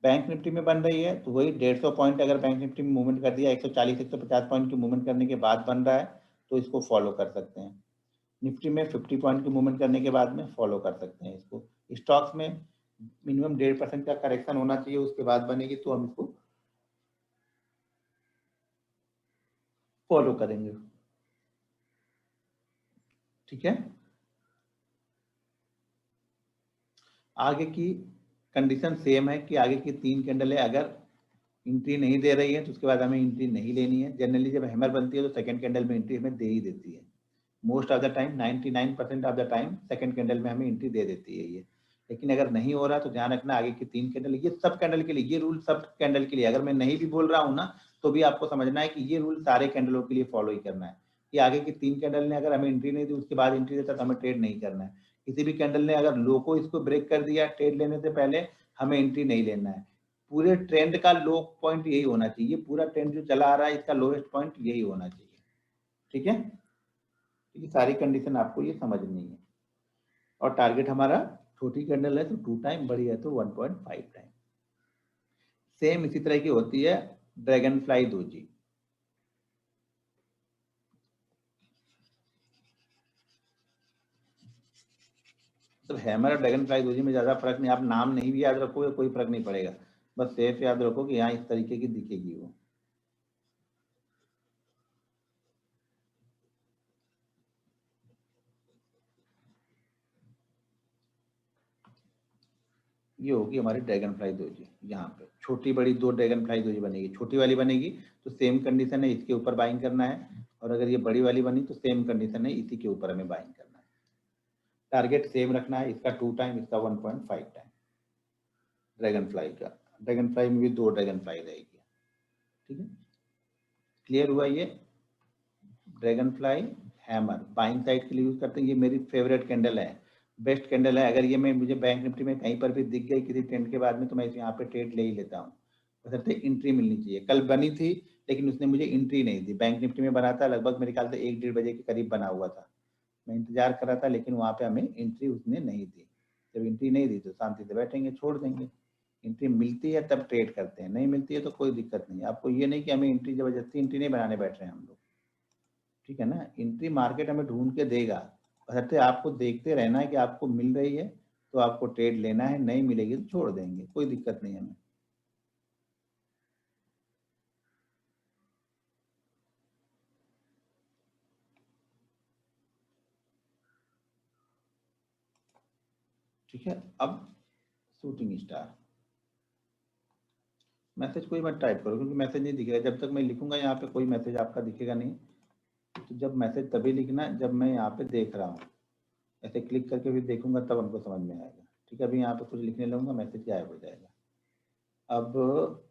बैंक निफ्टी में बन रही है तो वही 150 पॉइंट अगर बैंक निफ्टी में मूवमेंट कर दिया, 140 150 पॉइंट की मूवमेंट करने के बाद बन रहा है तो इसको फॉलो कर सकते हैं। निफ्टी में 50 पॉइंट की मूवमेंट करने के बाद में फॉलो कर सकते हैं इसको। स्टॉक्स में मिनिमम 1.5% का करेक्शन होना चाहिए, उसके बाद बनेगी तो हम इसको फॉलो करेंगे, ठीक है। आगे की कंडीशन सेम है कि आगे की 3 कैंडल है, अगर एंट्री नहीं दे रही है तो उसके बाद हमें एंट्री नहीं लेनी है। जनरली जब हैमर बनती है तो सेकंड कैंडल में एंट्री हमें दे ही देती है, most of the time 99% of the time second candle में हमें एंट्री दे देती है ये। लेकिन अगर नहीं हो रहा तो ध्यान रखना आगे की 3 कैंडल, ये सब कैंडल के लिए, ये रूल सब कैंडल के लिए, अगर मैं नहीं भी बोल रहा हूँ ना तो भी आपको समझना है कि ये रूल सारे कैंडलों के लिए फॉलो ही करना है कि आगे की 3 कैंडल ने अगर हमें एंट्री नहीं दी उसके बाद एंट्री देता तो हमें ट्रेड नहीं करना है। किसी भी कैंडल ने अगर लो को इसको ब्रेक कर दिया ट्रेड लेने से पहले, हमें एंट्री नहीं लेना है। पूरे ट्रेंड का लो पॉइंट यही होना चाहिए, पूरा ट्रेंड जो चला आ रहा है इसका लोएस्ट पॉइंट यही होना चाहिए, ठीक है। ये सारी कंडीशन आपको ये समझनी है। और टारगेट हमारा छोटी कैंडल है तो 2 टाइम, बड़ी है तो 1.5 टाइम। सेम इसी तरह की होती है ड्रैगन फ्लाई दोजी। तो हैमर और ड्रैगन फ्लाई दोजी में ज्यादा फर्क नहीं, आप नाम नहीं भी याद रखोगे कोई फर्क नहीं पड़ेगा, बस सेफ याद रखो कि यहाँ इस तरीके की दिखेगी वो। ये होगी हमारी ड्रैगन फ्लाई दोजी। यहाँ पे छोटी बड़ी 2 ड्रैगन फ्लाई दोजी बनेगी, छोटी वाली बनेगी तो सेम कंडीशन है, इसके ऊपर बाइंग करना है, और अगर ये बड़ी वाली बनी तो सेम कंडीशन है, इसी के ऊपर हमें बाइंग करना है। टारगेट सेम रखना है, इसका 2 टाइम, इसका 1.5 टाइम ड्रैगन फ्लाई का। ड्रैगन फ्लाई में भी 2 ड्रैगन फ्लाई रहेगी, ठीक है। क्लियर हुआ ये। Dragon fly hammer buying side के लिए यूज करते हैं, ये मेरी फेवरेट कैंडल है, बेस्ट कैंडल है। अगर ये मैं मुझे बैंक निफ्टी में कहीं पर भी दिख गई किसी ट्रेंड के बाद में तो मैं यहाँ पे ट्रेड ले ही लेता हूँ, बशर्ते एंट्री मिलनी चाहिए। कल बनी थी लेकिन उसने मुझे एंट्री नहीं दी, बैंक निफ्टी में बना था लगभग मेरे ख्याल से 1-1:30 बजे के करीब बना हुआ था, मैं इंतजार कर रहा था लेकिन वहां पे हमें एंट्री उसने नहीं दी। जब एंट्री नहीं दी तो शांति से बैठेंगे, छोड़ देंगे। एंट्री मिलती है तब ट्रेड करते हैं, नहीं मिलती है तो कोई दिक्कत नहीं। आपको ये नहीं कि हमें एंट्री, जबरदस्ती एंट्री नहीं बनाने बैठ रहे हैं हम लोग, ठीक है ना। एंट्री मार्केट हमें ढूंढ के देगा, बशर्ते आपको देखते रहना है कि आपको मिल रही है तो आपको ट्रेड लेना है, नहीं मिलेगी तो छोड़ देंगे, कोई दिक्कत नहीं हमें। ठीक है, अब शूटिंग स्टार मैसेज कोई मत टाइप करो क्योंकि मैसेज नहीं दिख रहा है। जब तक मैं लिखूंगा यहाँ पे कोई मैसेज आपका दिखेगा नहीं। तो जब मैसेज तभी लिखना जब मैं यहाँ पे देख रहा हूँ, ऐसे क्लिक करके भी देखूंगा तब हमको समझ में आएगा। ठीक है, अभी यहाँ पे कुछ लिखने लगूंगा मैसेज गायब हो जाएगा। अब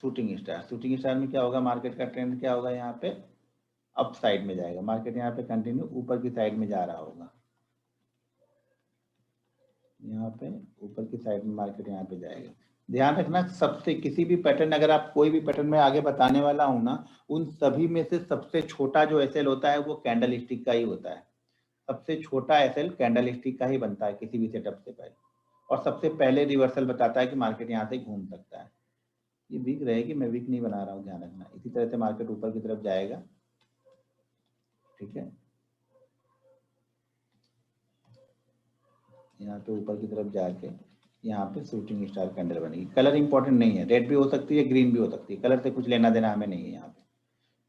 शूटिंग स्टार में क्या होगा, मार्केट का ट्रेंड क्या होगा, यहाँ पे अप साइड में जाएगा। मार्केट यहाँ पे कंटिन्यू ऊपर की साइड में जा रहा होगा, यहाँ पे ऊपर की साइड में मार्केट यहाँ पे जाएगा। ध्यान रखना, सबसे किसी भी पैटर्न, अगर आप कोई भी पैटर्न में आगे बताने वाला हूं ना, उन सभी में से सबसे छोटा जो एसएल होता है वो कैंडल स्टिक का ही होता है। सबसे छोटा एसएल कैंडल स्टिक का ही बनता है किसी भी सेटअप से पहले, और सबसे पहले रिवर्सल बताता है कि मार्केट यहाँ से घूम सकता है। ये वीक रहेगी, मैं वीक नहीं बना रहा हूँ, ध्यान रखना। इसी तरह से मार्केट ऊपर की तरफ जाएगा। ठीक है, यहाँ पे ऊपर की तरफ जाके यहाँ पे शूटिंग स्टार कैंडल बनेगी। कलर इंपॉर्टेंट नहीं है, रेड भी हो सकती है, ग्रीन भी हो सकती है, कलर से कुछ लेना देना हमें नहीं है यहाँ पे।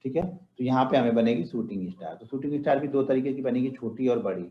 ठीक है, तो यहाँ पे हमें बनेगी शूटिंग स्टार। तो शूटिंग स्टार भी दो तरीके की बनेगी, छोटी और बड़ी।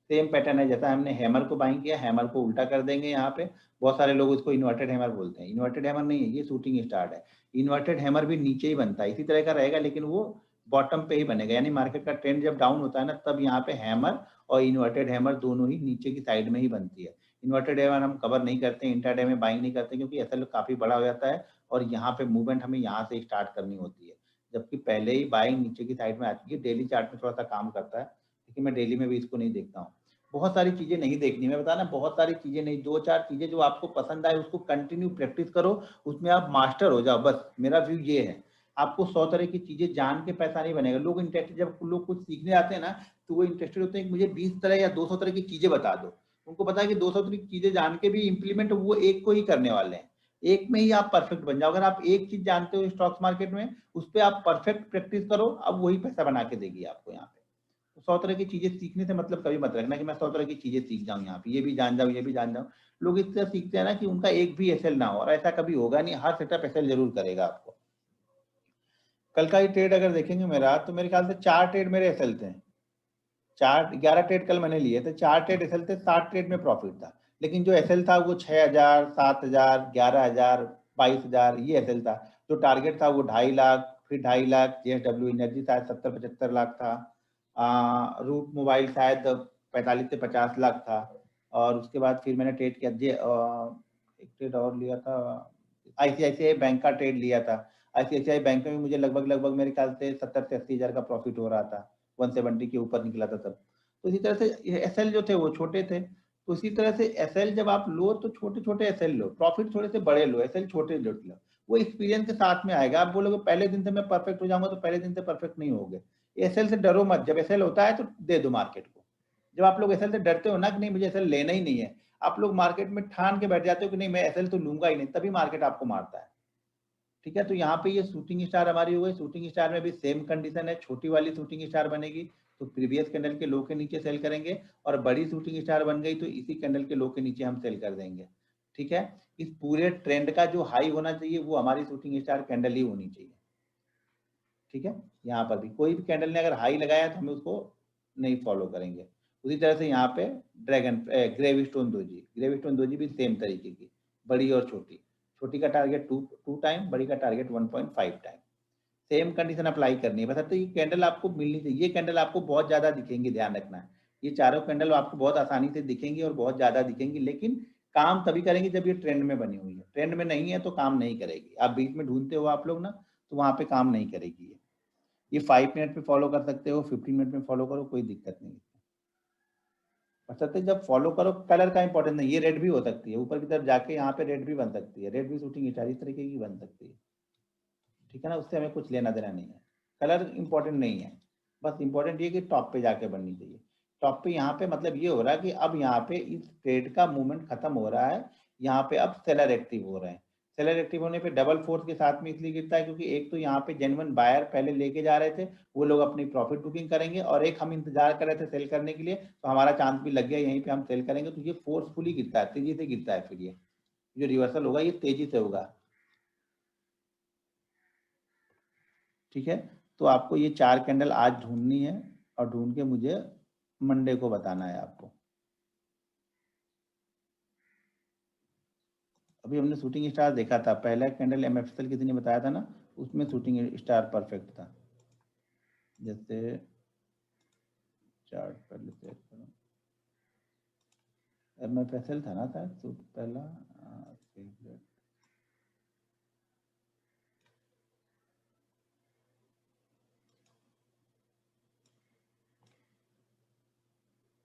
सेम पैटर्न है, जैसा हमने हैमर को बाइंग किया, हैमर को उल्टा कर देंगे यहाँ पे। बहुत सारे लोग इसको इन्वर्टेड हैमर बोलते हैं, इन्वर्टेड हैमर नहीं है, ये शूटिंग स्टार है। इन्वर्टेड हैमर भी नीचे ही बनता है, इसी तरह का रहेगा, लेकिन वो बॉटम पे ही बनेगा। यानी मार्केट का ट्रेंड जब डाउन होता है ना, तब यहाँ पे हैमर और इन्वर्टेड हैमर दोनों ही नीचे की साइड में ही बनती है। इन्वर्टेड हैमर हम कवर नहीं करते, इंट्राडे में बाइंग नहीं करते, क्योंकि एसएल काफी बड़ा हो जाता है और यहाँ पे मूवमेंट हमें यहाँ से स्टार्ट करनी होती है, जबकि पहले ही बाइंग नीचे की साइड में आती है। डेली चार्ट में थोड़ा सा काम करता है, लेकिन मैं डेली में भी इसको नहीं देखता हूँ। बहुत सारी चीजें नहीं देखनी, मैं बताना, बहुत सारी चीजें नहीं, दो चार चीजें जो आपको पसंद आए उसको कंटिन्यू प्रैक्टिस करो, उसमें आप मास्टर हो जाओ। बस मेरा व्यू ये है। आपको 100 तरह की चीजें जान के पैसा नहीं बनेगा। लोग इंटरेस्टेड, जब लोग कुछ सीखने आते हैं ना, तो वो इंटरेस्टेड होते हैं कि मुझे 20 तरह या 200 तरह की चीजें बता दो। उनको पता है कि 200 तरह की चीजें जान के भी इंप्लीमेंट वो एक को ही करने वाले हैं। एक में ही आप परफेक्ट बन जाओ। अगर आप एक चीज जानते हो स्टॉक मार्केट में, उस पर आप परफेक्ट प्रैक्टिस करो, अब वही पैसा बना के देगी आपको यहाँ पे। 100 तरह की चीजें सीखने से मतलब कभी मत रखना कि मैं 100 तरह की चीजें सीख जाऊं, यहाँ पे ये भी जान जाऊं, ये भी जान जाऊं। लोग इस तरह सीखते हैं ना कि उनका एक भी एसएल ना हो, और ऐसा कभी होगा नहीं। हर सेटअप एसएल जरूर करेगा आपको। कल का ही ट्रेड अगर देखेंगे मेरा, तो मेरे ख्याल से 4 ट्रेड मेरे एसएल थे। 11 ट्रेड कल मैंने लिए थे, 4 ट्रेड एसएल थे, 7 ट्रेड में प्रॉफिट था। लेकिन जो एसएल था वो 6000, 7000, 11000, 22000 ये एसएल था। जो टारगेट था वो 2.5 लाख, फिर 2.5 लाख। जेएसडब्ल्यू एनर्जी शायद 70-75 लाख था। रूट मोबाइल शायद 45 से 50 लाख था। और उसके बाद फिर मैंने ट्रेड किया, एक ट्रेड और लिया था, आईसीआईसीआई बैंक का ट्रेड लिया था। आईसीआईसीआई बैंक में मुझे लगभग मेरे ख्याल से 70 से 80 हजार का प्रॉफिट हो रहा था। 170 के ऊपर निकला था तब। तो इसी तरह से एसएल जो थे वो छोटे थे। तो इसी तरह से एसएल जब आप लो तो छोटे छोटे एसएल लो, प्रॉफिट थोड़े से बड़े लो, एसएल छोटे लो। वो एक्सपीरियंस के साथ में आएगा। आप बोलोगे पहले दिन से मैं परफेक्ट हो जाऊंगा, तो पहले दिन से परफेक्ट नहीं होगे। एसएल से डरो मत। जब एसएल होता है तो दे दो मार्केट को। जब आप लोग एसएल से डरते हो ना कि नहीं मुझे एसएल लेना ही नहीं है, आप लोग मार्केट में ठान के बैठ जाते हो कि नहीं मैं एसएल तो लूंगा ही नहीं, तभी मार्केट आपको मारता है। ठीक है, तो यहाँ पे ये शूटिंग स्टार हमारी हो गई। शूटिंग स्टार में भी सेम कंडीशन है, छोटी वाली शूटिंग स्टार बनेगी तो प्रीवियस कैंडल के लो के नीचे सेल करेंगे, और बड़ी शूटिंग स्टार बन गई तो इसी कैंडल के लो के नीचे हम सेल कर देंगे। ठीक है, इस पूरे ट्रेंड का जो हाई होना चाहिए वो हमारी शूटिंग स्टार कैंडल ही होनी चाहिए। ठीक है, यहाँ पर भी कोई भी कैंडल ने अगर हाई लगाया तो हमें उसको नहीं फॉलो करेंगे। उसी तरह से यहाँ पे ड्रैगन ग्रेविस्टोन दोजी, ग्रेविस्टोन दोजी भी सेम तरीके की, बड़ी और छोटी। छोटी का टारगेट टू टाइम, बड़ी का target 1.5 time. Same condition apply करनी है। बस तो ये कैंडल आपको मिलनी चाहिए। ये कैंडल आपको बहुत ज्यादा दिखेंगी, ध्यान रखना है। ये चारों कैंडल आपको बहुत आसानी से दिखेंगी और बहुत ज्यादा दिखेंगी, लेकिन काम तभी करेंगे जब ये ट्रेंड में बनी हुई है। ट्रेंड में नहीं है तो काम नहीं करेगी। आप बीच में ढूंढते हो आप लोग ना, तो वहां पे काम नहीं करेगी। ये 5 मिनट में फॉलो कर सकते हो, 15 मिनट में फॉलो करो, कोई दिक्कत नहीं है। बस जब फॉलो करो, कलर का इंपॉर्टेंट नहीं, ये रेड भी हो सकती है, ऊपर की तरफ जाके यहाँ पे रेड भी बन सकती है, रेड भी शूटिंग स्टार इस तरीके की बन सकती है। ठीक है ना, उससे हमें कुछ लेना देना नहीं है। कलर इंपॉर्टेंट नहीं है, बस इंपॉर्टेंट ये कि टॉप पे जाके बननी चाहिए। टॉप पे यहाँ पे मतलब ये हो रहा है कि अब यहाँ पे इस ट्रेड का मूवमेंट खत्म हो रहा है। यहाँ पे अब सेलर एक्टिव हो रहे हैं। सेलर एक्टिव होने पे डबल फोर्स के साथ में इसलिए गिरता है क्योंकि एक तो यहाँ पे जेन्युइन बायर पहले लेके जा रहे थे, वो लोग अपनी प्रॉफिट बुकिंग करेंगे, और एक हम इंतजार कर रहे थे सेल करने के लिए, तो हमारा चांस भी लग गया, यहीं पे हम सेल करेंगे। तो ये फोर्सफुली गिरता है, तेजी से गिरता है। फिर ये जो रिवर्सल होगा ये तेजी से होगा। ठीक है, तो आपको ये 4 कैंडल आज ढूंढनी है और ढूंढ के मुझे मंडे को बताना है आपको। अभी हमने शूटिंग स्टार देखा था, पहला कैंडल MFSL किसी ने बताया था ना, उसमें शूटिंग स्टार परफेक्ट था। जैसे चार्ट पहले चेक करो, MFSL था ना शायद पहला।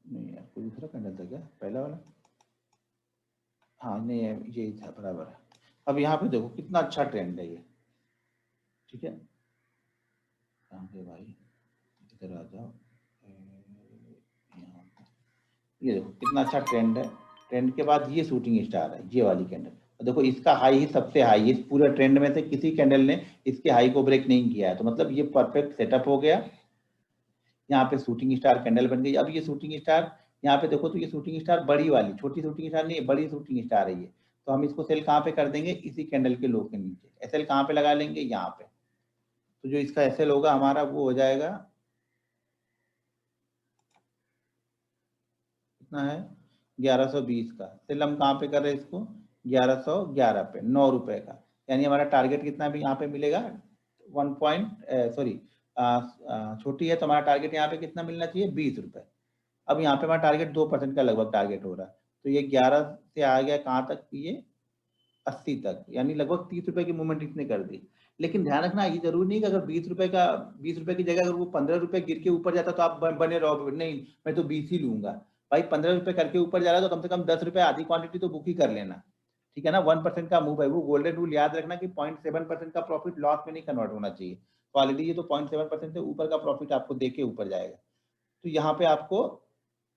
नहीं यार, कोई दूसरा कैंडल था क्या पहला वाला? हाँ नहीं, यही था, बराबर है। अब यहाँ पे देखो कितना अच्छा ट्रेंड है ये, ठीक है। कहाँ पे भाई, इधर आ जाओ, यहाँ पे। ये देखो कितना अच्छा ट्रेंड है। ट्रेंड के बाद ये शूटिंग स्टार है, ये वाली कैंडल। देखो इसका हाई ही सबसे हाई, इस पूरे ट्रेंड में से किसी कैंडल ने इसके हाई को ब्रेक नहीं किया है, तो मतलब ये परफेक्ट सेटअप हो गया। यहाँ पे शूटिंग स्टार कैंडल बन गई। अब ये शूटिंग स्टार यहाँ पे देखो, तो ये शूटिंग स्टार बड़ी वाली, छोटी शूटिंग स्टार नहीं है, बड़ी शूटिंग स्टार है ये। तो हम इसको सेल कहाँ पे कर देंगे, इसी कैंडल के लो के नीचे। एसएल कहाँ पे लगा लेंगे, यहाँ पे। तो जो इसका एसएल होगा हमारा वो हो जाएगा, कितना है, 1120 का। सेल हम कहाँ पे कर रहे हैं इसको, 1111 पे, 9 रुपए का। यानी हमारा टारगेट कितना भी यहाँ पे मिलेगा, 1 पॉइंट सॉरी, छोटी है तो हमारा टारगेट यहाँ पे कितना मिलना चाहिए, 20 रुपए। अब यहाँ पे हमारा टारगेट 2% का लगभग टारगेट हो रहा है। तो ये 11 से आ गया कहाँ तक, ये 80 तक, यानी लगभग 30 रुपए की मूवमेंट इसने कर दी। लेकिन ध्यान रखना, ये जरूरी नहीं कि अगर 20 रुपए की जगह अगर वो 15 रुपए गिर के ऊपर जाता तो आप बने रहो, नहीं मैं तो 20 ही लूंगा। भाई 15 रुपए करके ऊपर जा रहा है तो कम से कम 10 रुपए आधी क्वांटिटी तो बुक ही कर लेना, ठीक है ना। 1% का मूव है वो, गोल्डन रूल याद रखना कि 0.7% का प्रॉफिट लॉस में नहीं कन्वर्ट होना चाहिए। तो ऑलरेडी ये तो 0.7% से ऊपर का प्रॉफिट आपको देके ऊपर जाएगा। तो यहाँ पे आपको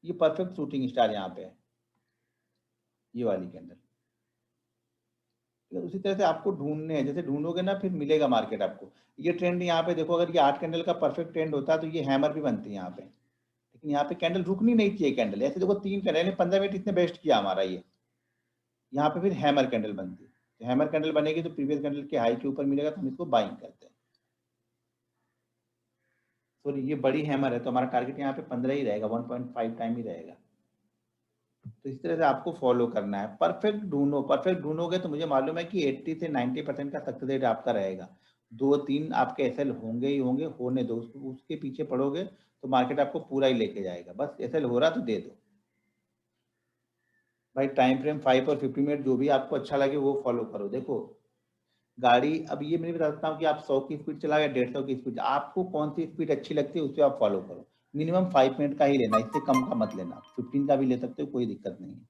ये परफेक्ट शूटिंग स्टार यहाँ पे है, ये वाली कैंडल। उसी तरह से आपको ढूंढने हैं, जैसे ढूंढोगे ना फिर मिलेगा मार्केट आपको। ये ट्रेंड यहाँ पे देखो, अगर ये 8 कैंडल का परफेक्ट ट्रेंड होता तो ये हैमर भी बनती है यहाँ पे। लेकिन यहाँ पे कैंडल रुकनी नहीं चाहिए, कैंडल ऐसे देखो 3 कैंडल 15 मिनट इसने बेस्ट किया हमारा ये। यहाँ पे फिर हैमर कैंडल बनती है, तो हैमर कैंडल बनेगी तो प्रीवियस कैंडल के हाई के ऊपर मिलेगा तो हम इसको बाइंग करते हैं। सॉरी ये बड़ी हैमर है तो हमारा टारगेट यहाँ पे 15 ही रहेगा, 1.5 टाइम ही रहेगा। तो इस तरह से आपको फॉलो करना है, परफेक्ट ढूंढो। परफेक्ट ढूंढोगे तो मुझे मालूम है कि 80 से 90% का सक्सेस रेट आपका रहेगा। 2-3 आपके एसएल होंगे ही होंगे, होने दो, उसके पीछे पड़ोगे तो मार्केट आपको पूरा ही लेके जाएगा। बस एसएल हो रहा तो दे दो भाई। टाइम फ्रेम 5 और 50 मिनट जो भी आपको अच्छा लगे वो फॉलो करो। देखो गाड़ी, अब ये मैं बता सकता हूँ कि आप 100 की स्पीड चला या 150 की स्पीड, आपको कौन सी स्पीड अच्छी लगती है उस पर आप फॉलो करो। मिनिमम 5 मिनट का ही लेना, इससे कम का मत लेना। 15 का भी ले सकते हो, कोई दिक्कत नहीं है।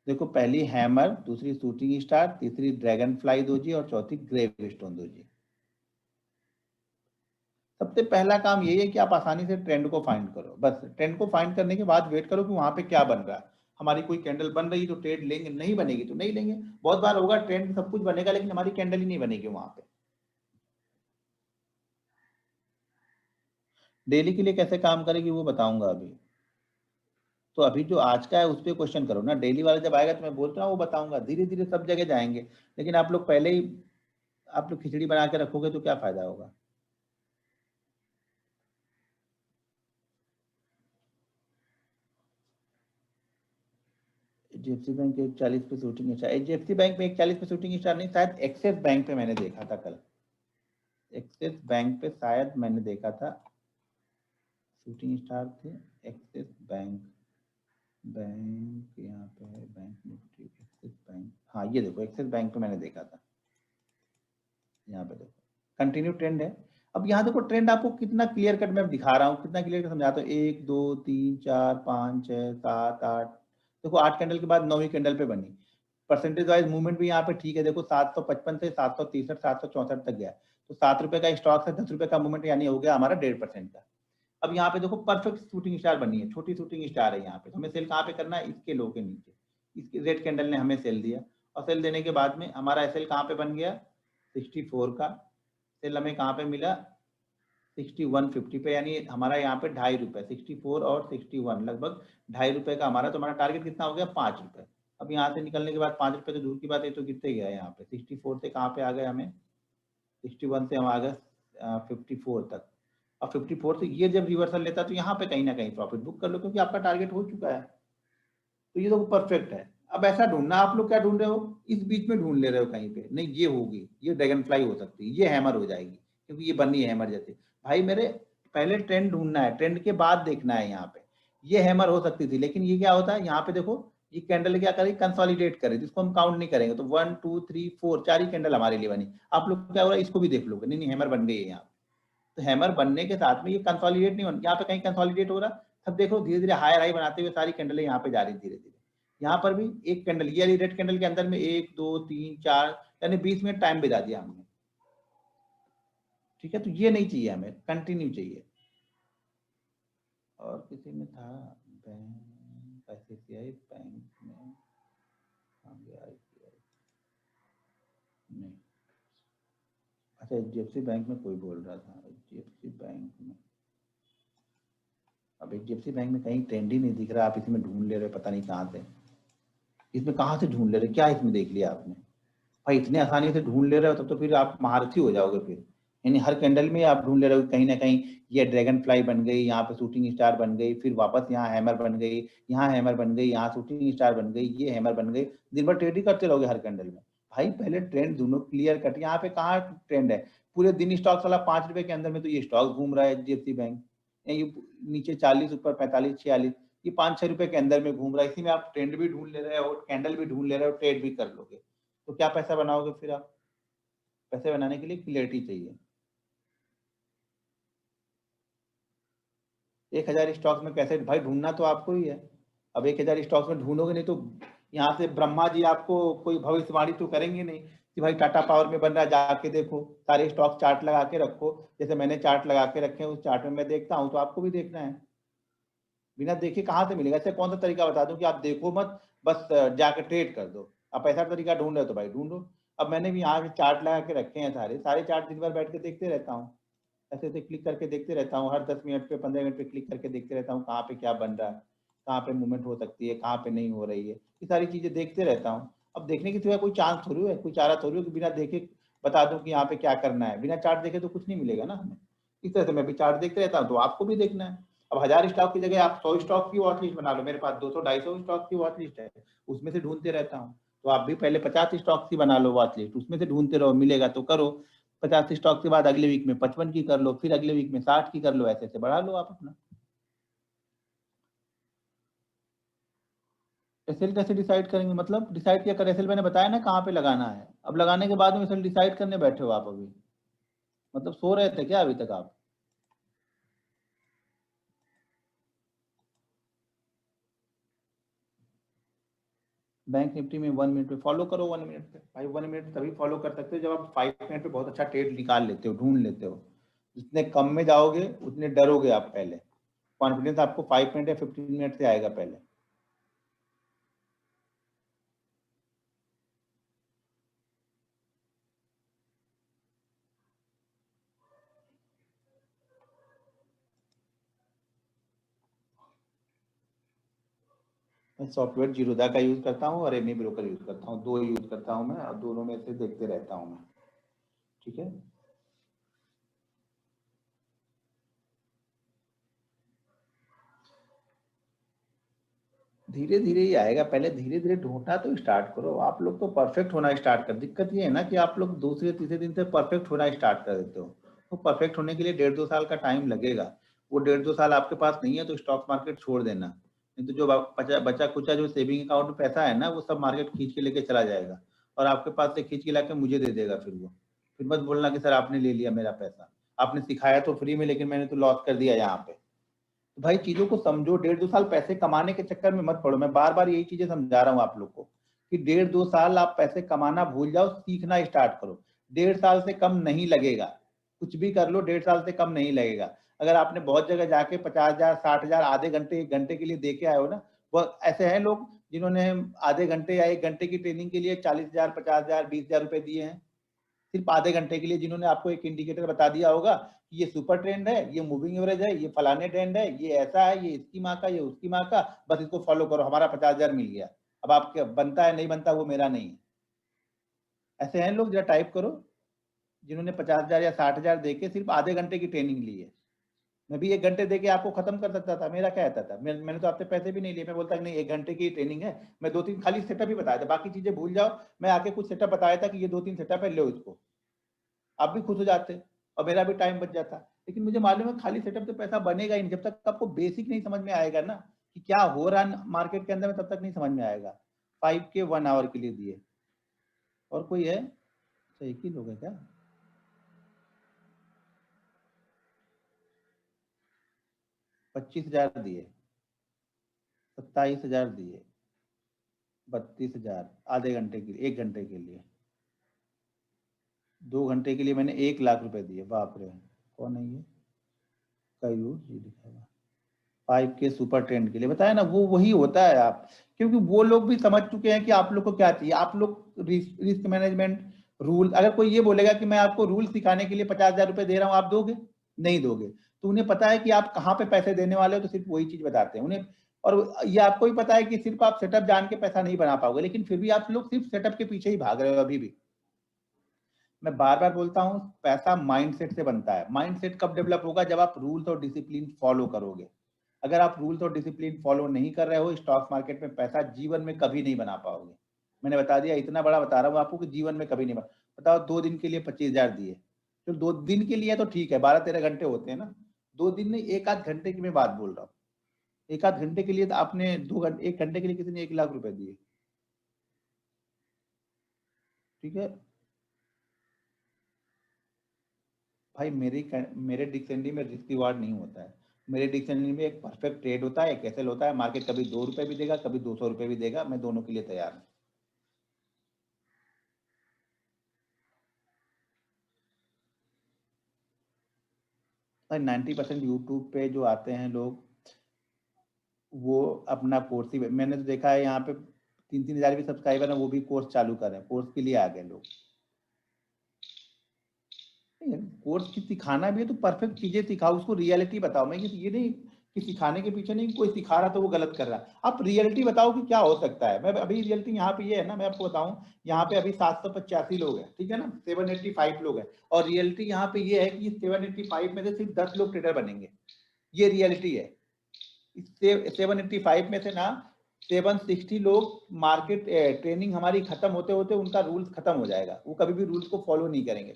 देखो पहली हैमर, दूसरी शूटिंग स्टार, तीसरी ड्रैगन फ्लाई दोजी और चौथी ग्रेव स्टोन दोजी। सबसे पहला काम यही है कि आप आसानी से ट्रेंड को फाइंड करो। बस ट्रेंड को फाइंड करने के बाद वेट करो कि वहां पे क्या बन रहा है। हमारी कोई कैंडल बन रही तो ट्रेड लेंगे, नहीं बनेगी तो नहीं लेंगे। बहुत बार होगा ट्रेंड सब कुछ बनेगा लेकिन हमारी कैंडल ही नहीं बनेगी वहां पे। डेली के लिए कैसे काम करेगी वो बताऊंगा अभी। तो अभी जो आज का है उस पर क्वेश्चन करो ना, डेली वाला जब आएगा तो मैं बोलता हूँ वो बताऊंगा। धीरे धीरे सब जगह जाएंगे, लेकिन आप लोग पहले ही आप लोग खिचड़ी बना के रखोगे तो क्या फायदा होगा। एचडीएफसी बैंक 140 पे शूटिंग स्टार, एचडीएफसी बैंक में 140 पे शूटिंग स्टार नहीं, शायद एक्सिस बैंक पे मैंने देखा था कल। एक्सिस बैंक पे शायद मैंने देखा था शूटिंग स्टार थे। एक्सिस बैंक, बैंक यहाँ पे है, बैंक निफ्टी एक्सिस बैंक, हाँ ये देखो एक्सिस बैंक पे मैंने देखा था। यहाँ पे देखो कंटिन्यू ट्रेंड है। अब यहाँ देखो ट्रेंड आपको कितना क्लियर कट मैं दिखा रहा हूँ, कितना क्लियर कट समझाता हूँ। 1 2 3 4 5 6 7 8, देखो 8 कैंडल के बाद 9वीं कैंडल पे बनी। परसेंटेज वाइज मूवमेंट भी यहाँ पे ठीक है, देखो 755 से 763 764 तक गया। तो 7 रुपए का स्टॉक से 10 रुपए का मूवमेंट यानी हो गया हमारा 1.5% का। अब यहाँ पे देखो परफेक्ट शूटिंग स्टार बनी है, छोटी शूटिंग स्टार है यहाँ पे। तो हमें सेल कहाँ पे करना है, इसके लो के नीचे। इसके रेड कैंडल ने हमें सेल दिया और सेल देने के बाद में हमारा एसएल कहाँ पे बन गया, 64 का। सेल हमें कहाँ पे मिला, 6150 पे, यानी हमारा यहाँ पे 2.5 रुपए, 64 और 61 लगभग 2.5 रुपए का हमारा। तो हमारा टारगेट कितना हो गया, 5 रुपए। अब यहाँ से निकलने के बाद 5 रुपए तो दूर की बात है, तो कितने गया यहाँ पे 64 से कहाँ पे आ गए हमें 61 से हम आ गए 54 तक। अब 54 से ये जब रिवर्सल लेता है तो यहाँ पे कहीं ना कहीं प्रॉफिट बुक कर लो, क्योंकि आपका टारगेट हो चुका है। तो ये तो परफेक्ट है। अब ऐसा ढूंढना, आप लोग क्या ढूंढ रहे हो, इस बीच में ढूंढ ले रहे हो कहीं पे, नहीं ये होगी, ये ड्रैगन फ्लाई हो सकती है, ये हैमर हो जाएगी, क्योंकि ये बनी है हैमर जैसे। भाई मेरे पहले ट्रेंड ढूंढना है, ट्रेंड के बाद देखना है। यहाँ पे ये हैमर हो सकती थी, लेकिन ये क्या होता है, यहाँ पे देखो ये कैंडल क्या करेगी, कंसोलिडेट करे, जिसको हम काउंट नहीं करेंगे। तो 1 2 3 4 4 ही कैंडल हमारे लिए बनी। आप लोग क्या हो रहा है, इसको भी देख लोगे, नहीं नहीं हैमर बन गई है यहाँ। तो हैमर बनने के साथ में ये कंसोलिडेट नहीं होना, यहाँ पे कहीं कंसोलिडेट हो रहा। अब देखो धीरे धीरे हायर हाई बनाते हुए सारी कैंडल यहाँ पे जा रही धीरे धीरे। यहाँ पर भी एक कैंडल, ये रेड कैंडल के अंदर में 1 2 3 4 यानी 20 मिनट टाइम बिता दिया हमने। ठीक है, तो ये नहीं चाहिए हमें, कंटिन्यू चाहिए। और किसी में था बैंक, ICICI बैंक में नहीं, अच्छा HDFC बैंक में कोई बोल रहा था, HDFC बैंक में। अब HDFC बैंक में कहीं ट्रेंड ही नहीं दिख रहा, आप इसमें ढूंढ ले रहे, पता नहीं कहाँ से, इसमें कहाँ से ढूंढ ले रहे, क्या इसमें देख लिया आपने। भाई इतने आसानी से ढूंढ ले रहे हो तब तो फिर आप महारथी हो जाओगे फिर। यानी हर कैंडल में आप ढूंढ ले रहे हो कहीं ना कहीं, ये ड्रैगन फ्लाई बन गई, यहाँ पे शूटिंग स्टार बन गई, फिर वापस यहाँ हैमर बन गई, यहाँ हैमर बन गई, यहाँ शूटिंग स्टार बन गई, ये हैमर बन गई। दिन भर ट्रेड ही करते रहोगे हर कैंडल में। भाई पहले ट्रेंड ढूंढो क्लियर कट, यहाँ पे कहाँ ट्रेंड है। पूरे दिन स्टॉक वाला 5 रुपए के अंदर में तो ये स्टॉक घूम रहा है HDFC बैंक, ये नीचे 40 ऊपर 45 46, ये 5-6 रुपए के अंदर में घूम रहा है। इसी में आप ट्रेंड भी ढूंढ ले रहे हो, कैंडल भी ढूंढ ले रहे हो, ट्रेड भी कर लोगे। तो क्या पैसा बनाओगे फिर आप। पैसे बनाने के लिए क्लियरिटी चाहिए। 1000 स्टॉक्स में कैसे, भाई ढूंढना तो आपको ही है। अब 1000 स्टॉक्स में ढूंढोगे नहीं तो यहाँ से ब्रह्मा जी आपको कोई भविष्यवाणी तो करेंगे नहीं कि भाई टाटा पावर में बन रहा है, जाके देखो सारे स्टॉक चार्ट लगा के रखो। जैसे मैंने चार्ट लगा के रखे हैं, उस चार्ट में मैं देखता हूँ, तो आपको भी देखना है। बिना देखे कहाँ से मिलेगा। ऐसे कौन सा तरीका बता दूं कि आप देखो मत, बस जाके ट्रेड कर दो। आप ऐसा तरीका ढूंढ रहे हो तो भाई ढूंढो। अब मैंने भी यहाँ के चार्ट लगा के रखे हैं, सारे सारे चार्ट दिन भर बैठ के देखते रहता हूँ। ऐसे ऐसे क्लिक करके देखते रहता हूँ, हर 10 मिनट पे 15 मिनट पे क्लिक करके देखते रहता हूँ कहाँ पे क्या बन रहा है, कहाँ पे मूवमेंट हो सकती है, कहाँ पे नहीं हो रही है। ये सारी चीजें देखते रहता हूँ। अब देखने के सिवा कोई चांस थोड़ी है, कोई चारा थोड़ी हो कि बिना देखे बता दूं कि यहाँ पे क्या करना है। बिना चार्ट देखे तो कुछ नहीं मिलेगा ना हमें। इस तरह से मैं भी चार्ट देखते रहता हूँ, तो आपको भी देखना है। अब 1000 स्टॉक की जगह आप 100 स्टॉक की वॉच लिस्ट बना लो, मेरे पास 200-250 स्टॉक की वॉच लिस्ट है, उसमें से ढूंढते रहता हूँ। तो आप भी पहले 50 स्टॉक की बना लो वॉच लिस्ट, उसमें से ढूंढते रहो, मिलेगा तो करो। 50 स्टॉक के बाद अगले वीक में 55 की कर लो, फिर अगले वीक में 60 की कर लो, ऐसे ऐसे बढ़ा लो आप अपना। एसएल कैसे डिसाइड करेंगे, मतलब डिसाइड क्या कर, एसएल मैंने बताया ना कहाँ पे लगाना है। अब लगाने के बाद में एसएल डिसाइड करने बैठे हो आप अभी, मतलब सो रहे थे क्या अभी तक आप। बैंक निफ्टी में 1 मिनट पे फॉलो करो, 1 मिनट पे भाई। 1 मिनट तभी फॉलो कर सकते हो जब आप 5 मिनट पे बहुत अच्छा ट्रेड निकाल लेते हो, ढूंढ लेते हो। जितने कम में जाओगे उतने डरोगे आप पहले। कॉन्फिडेंस आपको 5 मिनट या 15 मिनट से आएगा पहले। मैं सॉफ्टवेयर जीरोधा का यूज करता हूँ और एमी ब्रोकर यूज करता हूँ, दो यूज करता हूँ मैं, और दोनों में से देखते रहता हूँ मैं। ठीक है, धीरे धीरे ही आएगा, पहले धीरे धीरे ढूंढना तो स्टार्ट करो। आप लोग तो परफेक्ट होना स्टार्ट कर, दिक्कत ये है ना कि आप लोग दूसरे तीसरे दिन से परफेक्ट होना स्टार्ट कर देते हो। तो परफेक्ट होने के लिए 1.5-2 साल का टाइम लगेगा। वो 1.5-2 साल आपके पास नहीं है तो स्टॉक मार्केट छोड़ देना। नहीं तो जो बचा बचा कुचा जो सेविंग अकाउंट में पैसा है ना, वो सब मार्केट खींच के लेके चला जाएगा, और आपके पास से खींच के लाके मुझे दे देगा। फिर मत बोलना कि सर आपने ले लिया मेरा पैसा। आपने सिखाया तो फ्री में, लेकिन मैंने तो लॉस कर दिया यहाँ पे। तो भाई चीजों को समझो, 1.5-2 साल पैसे कमाने के चक्कर में मत पड़ो। मैं बार बार यही चीजें समझा रहा हूँ आप लोग को कि 1.5-2 साल आप पैसे कमाना भूल जाओ, सीखना स्टार्ट करो। 1.5 साल से कम नहीं लगेगा, कुछ भी कर लो 1.5 साल से कम नहीं लगेगा। अगर आपने बहुत जगह जाके 50,000 60,000 आधे घंटे 1 घंटे के लिए दे के आए हो ना, वो ऐसे हैं लोग जिन्होंने आधे घंटे या 1 घंटे की ट्रेनिंग के लिए 40,000 50,000 20,000 रुपए दिए हैं, सिर्फ आधे घंटे के लिए, जिन्होंने आपको एक इंडिकेटर बता दिया होगा कि ये सुपर ट्रेंड है, ये मूविंग एवरेज है, ये फलाने ट्रेंड है, ये ऐसा है, ये इसकी माँ का, ये उसकी माँ का, बस इसको फॉलो करो, हमारा 50,000 मिल गया। अब आपके बनता है नहीं बनता वो मेरा नहीं है। ऐसे हैं लोग, जरा टाइप करो, जिन्होंने 50,000 या 60,000 देके सिर्फ आधे घंटे की ट्रेनिंग ली है। मैं भी 1 घंटे देके आपको खत्म कर सकता था, मेरा क्या रहता था, मैंने तो आपसे पैसे भी नहीं लिए। मैं बोलता कि नहीं 1 घंटे की ट्रेनिंग है, मैं 2-3 खाली सेटअप ही बताया था, बाकी चीजें भूल जाओ। मैं आके कुछ सेटअप बताया था कि ये 2-3 सेटअप है, लो इसको, आप भी खुश हो जाते और मेरा भी टाइम बच जाता। लेकिन मुझे मालूम है खाली सेटअप से पैसा बनेगा ही नहीं, जब तक आपको बेसिक नहीं समझ में आएगा ना कि क्या हो रहा है मार्केट के अंदर में, तब तक नहीं समझ में आएगा। 5K 1 आवर के लिए दिए। और कोई है? अच्छा एक ही लोग है क्या? 25,000 दिए, 27,000 दिए, 32,000 आधे घंटे के लिए, 1 घंटे के लिए। 2 घंटे के लिए मैंने 1,00,000 रुपए दिए। बाप रे, कौन है ये? कयूर जी लिखा हुआ। 5K सुपर ट्रेंड के लिए बताया ना, वो वही होता है आप, क्योंकि वो लोग भी समझ चुके हैं कि आप लोग को क्या चाहिए। आप लोग रिस्क मैनेजमेंट रूल, अगर कोई ये बोलेगा कि मैं आपको रूल सिखाने के लिए 50,000 रुपए दे रहा हूं, आप दोगे? नहीं दोगे। तो उन्हें पता है कि आप कहाँ पे पैसे देने वाले हो, तो सिर्फ वही चीज बताते हैं उन्हें। और ये आपको भी पता है कि सिर्फ आप सेटअप जान के पैसा नहीं बना पाओगे, लेकिन फिर भी आप लोग सिर्फ सेटअप के पीछे ही भाग रहे हो अभी भी। मैं बार बार बोलता हूँ, पैसा माइंडसेट से बनता है। माइंडसेट कब डेवलप होगा? जब आप रूल्स और डिसिप्लिन फॉलो करोगे। अगर आप रूल्स और डिसिप्लिन फॉलो नहीं कर रहे हो, स्टॉक मार्केट में पैसा जीवन में कभी नहीं बना पाओगे। मैंने बता दिया, इतना बड़ा बता रहा हूँ आपको कि जीवन में कभी नहीं बना। बताओ 2 दिन के लिए 25,000 दिए, तो 2 दिन के लिए तो ठीक है, 12-13 घंटे होते हैं ना। 2 दिन में 1 आध घंटे की मैं बात बोल रहा हूँ। 1 आध घंटे के लिए तो आपने 2 घंटे, 1 घंटे के लिए किसी ने 1,00,000 रुपए दिए। ठीक है भाई, मेरे डिक्शनरी में रिस्क रिवार्ड नहीं होता है। मेरे डिक्शनरी में एक परफेक्ट ट्रेड होता है, एक एसएल होता है। मार्केट कभी 2 रुपए भी देगा, कभी 200 रुपए भी देगा, मैं दोनों के लिए तैयार हूँ। भाई 90% यूट्यूब पे जो आते हैं लोग, वो अपना कोर्स ही, मैंने तो देखा है यहाँ पे 3-3 हजार भी सब्सक्राइबर है, वो भी कोर्स चालू कर रहे हैं, कोर्स के लिए आ गए लोग। कोर्स की सिखाना भी है तो परफेक्ट चीजें सिखाओ, उसको रियलिटी बताओ। मैं ये नहीं कि सिखाने के पीछे नहीं, कोई सिखा रहा तो वो गलत कर रहा है। आप रियलिटी बताओ कि क्या हो सकता है। मैं अभी रियलिटी यहाँ पे ये है ना, मैं आपको बताऊं, यहाँ पे अभी 785 लोग हैं, ठीक है ना, 785 लोग हैं। और रियलिटी यहाँ पे ये है कि 785 में से सिर्फ 10 लोग ट्रेडर बनेंगे। ये रियलिटी है। 785 में से ना 760 लोग मार्केट ट्रेनिंग हमारी खत्म होते होते उनका रूल्स खत्म हो जाएगा, वो कभी भी रूल्स को फॉलो नहीं करेंगे।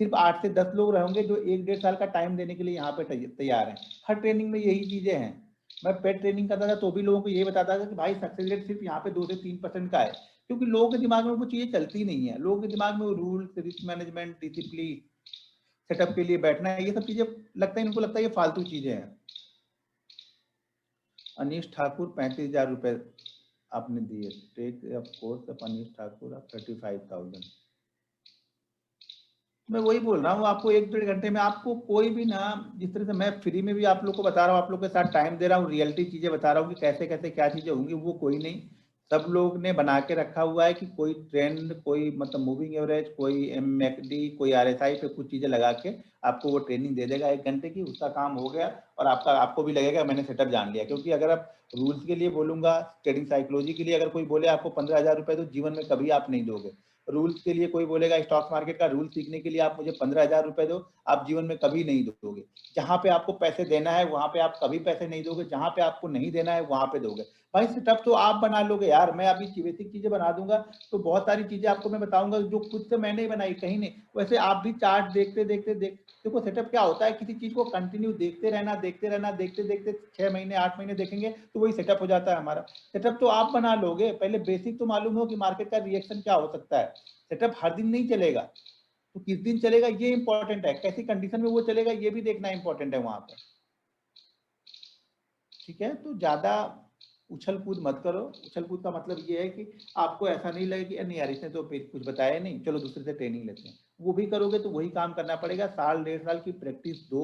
सिर्फ 8 से 10 लोग रहेंगे जो 1-1.5 साल का टाइम देने के लिए यहाँ पे तैयार हैं। हर ट्रेनिंग में यही चीजें हैं। मैं पेड ट्रेनिंग करता था तो भी लोगों को यही बताता था कि भाई सक्सेस रेट सिर्फ यहाँ पे 2 से 3% का है, क्योंकि लोगों के दिमाग में वो चीजें चलती नहीं है। लोगों के दिमाग में वो rules, risk management, discipline, setup के लिए बैठना है, ये सब चीजें लगता है इनको, लगता है ये फालतू चीजें हैं। अनीश ठाकुर 35,000 रुपए आपने दिए। Take of course of Anish Thakur of 35,000। मैं वही बोल रहा हूँ आपको, 1-1.5 घंटे में आपको कोई भी ना, जिस तरह से मैं फ्री में भी आप लोग को बता रहा हूँ, आप लोग के साथ टाइम दे रहा हूँ, रियलिटी चीजें बता रहा हूँ कि कैसे कैसे क्या चीजें होंगी, वो कोई नहीं। सब लोग ने बना के रखा हुआ है कि कोई ट्रेंड, कोई मतलब मूविंग एवरेज, कोई एमएकडी, कोई आरएसआई पे कुछ चीजें लगा के आपको वो ट्रेनिंग दे देगा 1 घंटे की, उसका काम हो गया। और आपको भी लगेगा मैंने सेटअप जान लिया। क्योंकि अगर आप रूल्स के लिए बोलूंगा, ट्रेडिंग साइकोलॉजी के लिए अगर कोई बोले आपको 15,000 रुपए, तो जीवन में कभी आप नहीं दोगे। रूल्स के लिए कोई बोलेगा स्टॉक मार्केट का रूल सीखने के लिए आप मुझे 15,000 रुपए दो, आप जीवन में कभी नहीं दोगे। जहां पे आपको पैसे देना है वहां पे आप कभी पैसे नहीं दोगे, जहां पे आपको नहीं देना है वहां पे दोगे। भाई सेटअप तो आप बना लोगे यार, मैं अभी बेसिक चीजें बना दूंगा, तो बहुत सारी चीजें आपको मैं बताऊंगा जो खुद से मैंने ही बनाई, कहीं नहीं। वैसे आप भी चार्ट देखते देखते देखो, सेटअप क्या होता है, किसी चीज को कंटिन्यू देखते रहना, देखते रहना, देखते देखते 6 महीने 8 महीने देखेंगे तो वही सेटअप हो जाता है हमारा। सेटअप तो आप बना लोगे, पहले बेसिक तो मालूम हो कि मार्केट का रिएक्शन क्या हो सकता है। सेटअप हर दिन नहीं चलेगा, तो किस दिन चलेगा ये इंपॉर्टेंट है, कैसी कंडीशन में वो चलेगा ये भी देखना इंपॉर्टेंट है वहां पर। ठीक है, तो ज्यादा उछल कूद मत करो। उछल कूद का मतलब ये है कि आपको ऐसा नहीं लगे कि नहीं यार इसने तो कुछ बताया नहीं, चलो दूसरे से ट्रेनिंग लेते हैं। वो भी करोगे तो वही काम करना पड़ेगा। 1-1.5 साल की प्रैक्टिस दो,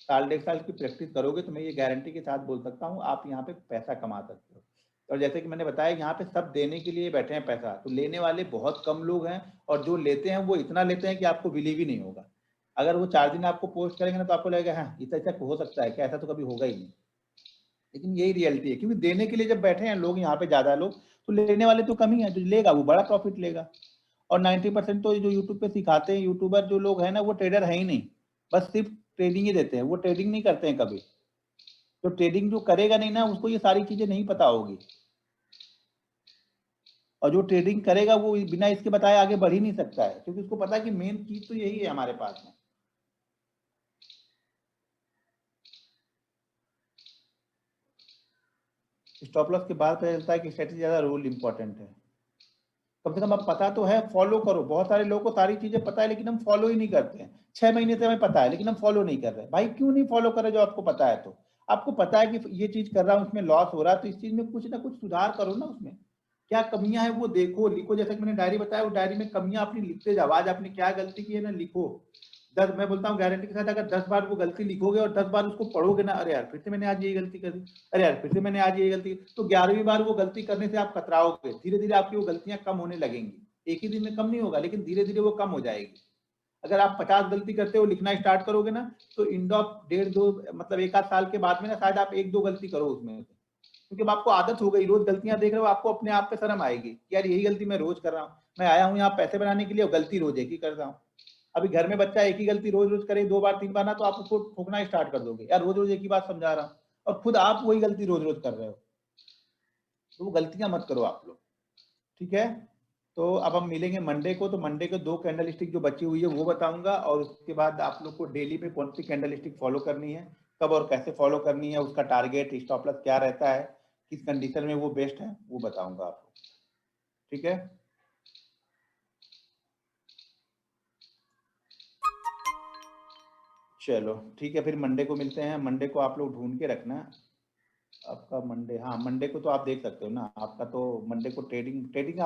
1-1.5 साल की प्रैक्टिस करोगे तो मैं ये गारंटी के साथ बोल सकता हूँ आप यहाँ पे पैसा कमा सकते हो। और जैसे कि मैंने बताया, यहाँ पे सब देने के लिए बैठे हैं पैसा, तो लेने वाले बहुत कम लोग हैं। और जो लेते हैं वो इतना लेते हैं कि आपको बिलीव ही नहीं होगा। अगर वो 4 दिन आपको पोस्ट करेंगे ना तो आपको लगेगा हाँ इतना ऐसा हो सकता है क्या, ऐसा तो कभी होगा ही नहीं। लेकिन यही रियलिटी है, क्योंकि देने के लिए जब बैठे हैं लोग यहाँ पे ज्यादा लोग, तो लेने वाले तो कम ही है। जो लेगा वो बड़ा प्रॉफिट लेगा। और 90% तो जो यूट्यूब पे सिखाते हैं यूट्यूबर जो लोग हैं ना, वो ट्रेडर है ही नहीं, बस सिर्फ ट्रेडिंग ही देते हैं, वो ट्रेडिंग नहीं करते हैं कभी। तो ट्रेडिंग जो करेगा नहीं ना, उसको ये सारी चीजें नहीं पता होगी, और जो ट्रेडिंग करेगा वो बिना इसके बताए आगे बढ़ ही नहीं सकता है, क्योंकि उसको पता है कि मेन चीज तो यही है हमारे पास में। स्टॉप लॉस के बाद पता चलता है कि स्ट्रेटेजी ज्यादा रोल इंपॉर्टेंट है। कम से कम अब पता तो है, फॉलो करो। बहुत सारे लोगों को सारी चीजें पता है लेकिन हम फॉलो ही नहीं करते हैं। 6 महीने से हमें पता है लेकिन हम फॉलो नहीं कर रहे। भाई क्यों नहीं फॉलो कर रहे? जो आपको पता है, तो आपको पता है कि ये चीज कर रहा हूँ, उसमें लॉस हो रहा है, तो इस चीज में कुछ ना कुछ सुधार करो ना। उसमें क्या कमियां है वो देखो, लिखो। जैसे कि मैंने डायरी बताया, वो डायरी में कमियां अपनी लिखते जाओ। आज आपने क्या गलती की है ना, लिखो। मैं बोलता हूँ गारंटी के साथ, अगर 10 बार वो गलती लिखोगे और 10 बार उसको पढ़ोगे ना, अरे यार फिर से मैंने आज यही गलती कर दी, अरे यार फिर से मैंने आज यही गलती, तो 11वीं बार वो गलती करने से आप कतराओगे। धीरे धीरे आपकी वो गलतियां कम होने लगेंगी। एक ही दिन में कम नहीं होगा, लेकिन धीरे धीरे वो कम हो जाएगी। अगर आप 50 गलती करते हो, लिखना स्टार्ट करोगे ना, तो इंड ऑफ 1.5-2 मतलब 1 आध साल के बाद में ना, शायद आप 1-2 गलती करो उसमें, क्योंकि अब आपको आदत हो गई, रोज गलतियां देख रहे हो, आपको अपने आप पे शर्म आएगी कि यार यही गलती मैं रोज कर रहा हूँ। मैं आया हूँ यहाँ पैसे बनाने के लिए, और गलती रोज एक ही कर रहा हूँ। अभी घर में बच्चा एक ही गलती रोज रोज करे, 2 बार 3 बार ना, तो आप उसको ठोकना स्टार्ट कर दोगे, यार रोज रोज एक ही बात समझा रहा हूँ, और खुद आप वही गलती रोज रोज कर रहे हो। तो वो गलतियां मत करो आप लोग, ठीक है? तो अब हम मिलेंगे मंडे को। तो मंडे को 2 कैंडल स्टिक जो बची हुई है वो बताऊंगा, और उसके बाद आप लोग को डेली पे कौन सी कैंडल स्टिक फॉलो करनी है, कब और कैसे फॉलो करनी है, उसका टारगेट स्टॉप लॉस क्या रहता है, किस कंडीशन में वो बेस्ट है, वो बताऊंगा आपको, ठीक है? चलो ठीक है, फिर मंडे को मिलते हैं। मंडे को आप लोग ढूंढ के रखना आपका मंडे। हाँ, मंडे को तो आप देख सकते हो ना, आपका तो मंडे को ट्रेडिंग ट्रेडिंग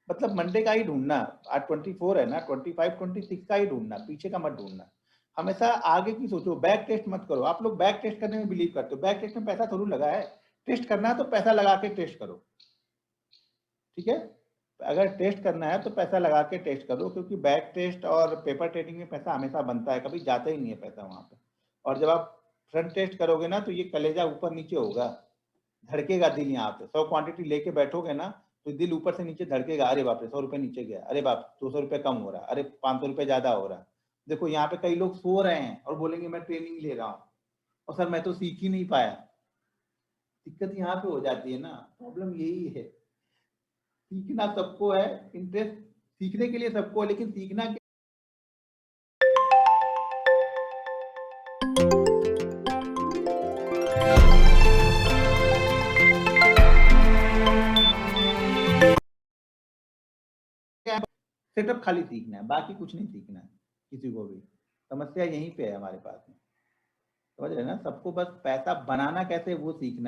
मतलब मंडे का ही ढूंढना। आज 24 है ना, 25-26 का ही ढूंढना, पीछे का मत ढूंढना। हमेशा आगे की सोचो, बैक टेस्ट मत करो। आप लोग बैक टेस्ट करने में बिलीव करते हो, बैक टेस्ट में पैसा थोड़ा लगा है। टेस्ट करना है तो पैसा लगा के टेस्ट करो, ठीक है? अगर टेस्ट करना है तो पैसा लगा के टेस्ट करो, क्योंकि बैक टेस्ट और पेपर ट्रेडिंग में पैसा हमेशा बनता है, कभी जाता ही नहीं है पैसा वहां पे। और जब आप फ्रंट टेस्ट करोगे ना, तो ये कलेजा ऊपर नीचे होगा, धड़केगा दिल। यहाँ पे 100 क्वांटिटी लेके बैठोगे ना, तो दिल ऊपर से नीचे धड़केगा, अरे बाप रे 100 रुपये नीचे गया, अरे बाप 200 रुपये कम हो रहा, अरे 500 रुपये ज्यादा हो रहा। देखो यहाँ पे कई लोग सो रहे हैं और बोलेंगे मैं ट्रेनिंग ले रहा हूँ, और सर मैं तो सीख ही नहीं पाया। दिक्कत यहाँ पे हो जाती है ना, प्रॉब्लम यही है। सीखना सबको है, इंटरेस्ट सीखने के लिए सबको है, लेकिन सीखना क्या है, सेटअप खाली सीखना है, बाकी कुछ नहीं सीखना है किसी को भी। समस्या यहीं पे है हमारे पास में, समझ रहे हैं ना? सबको बस पैसा बनाना कैसे वो सीखना है।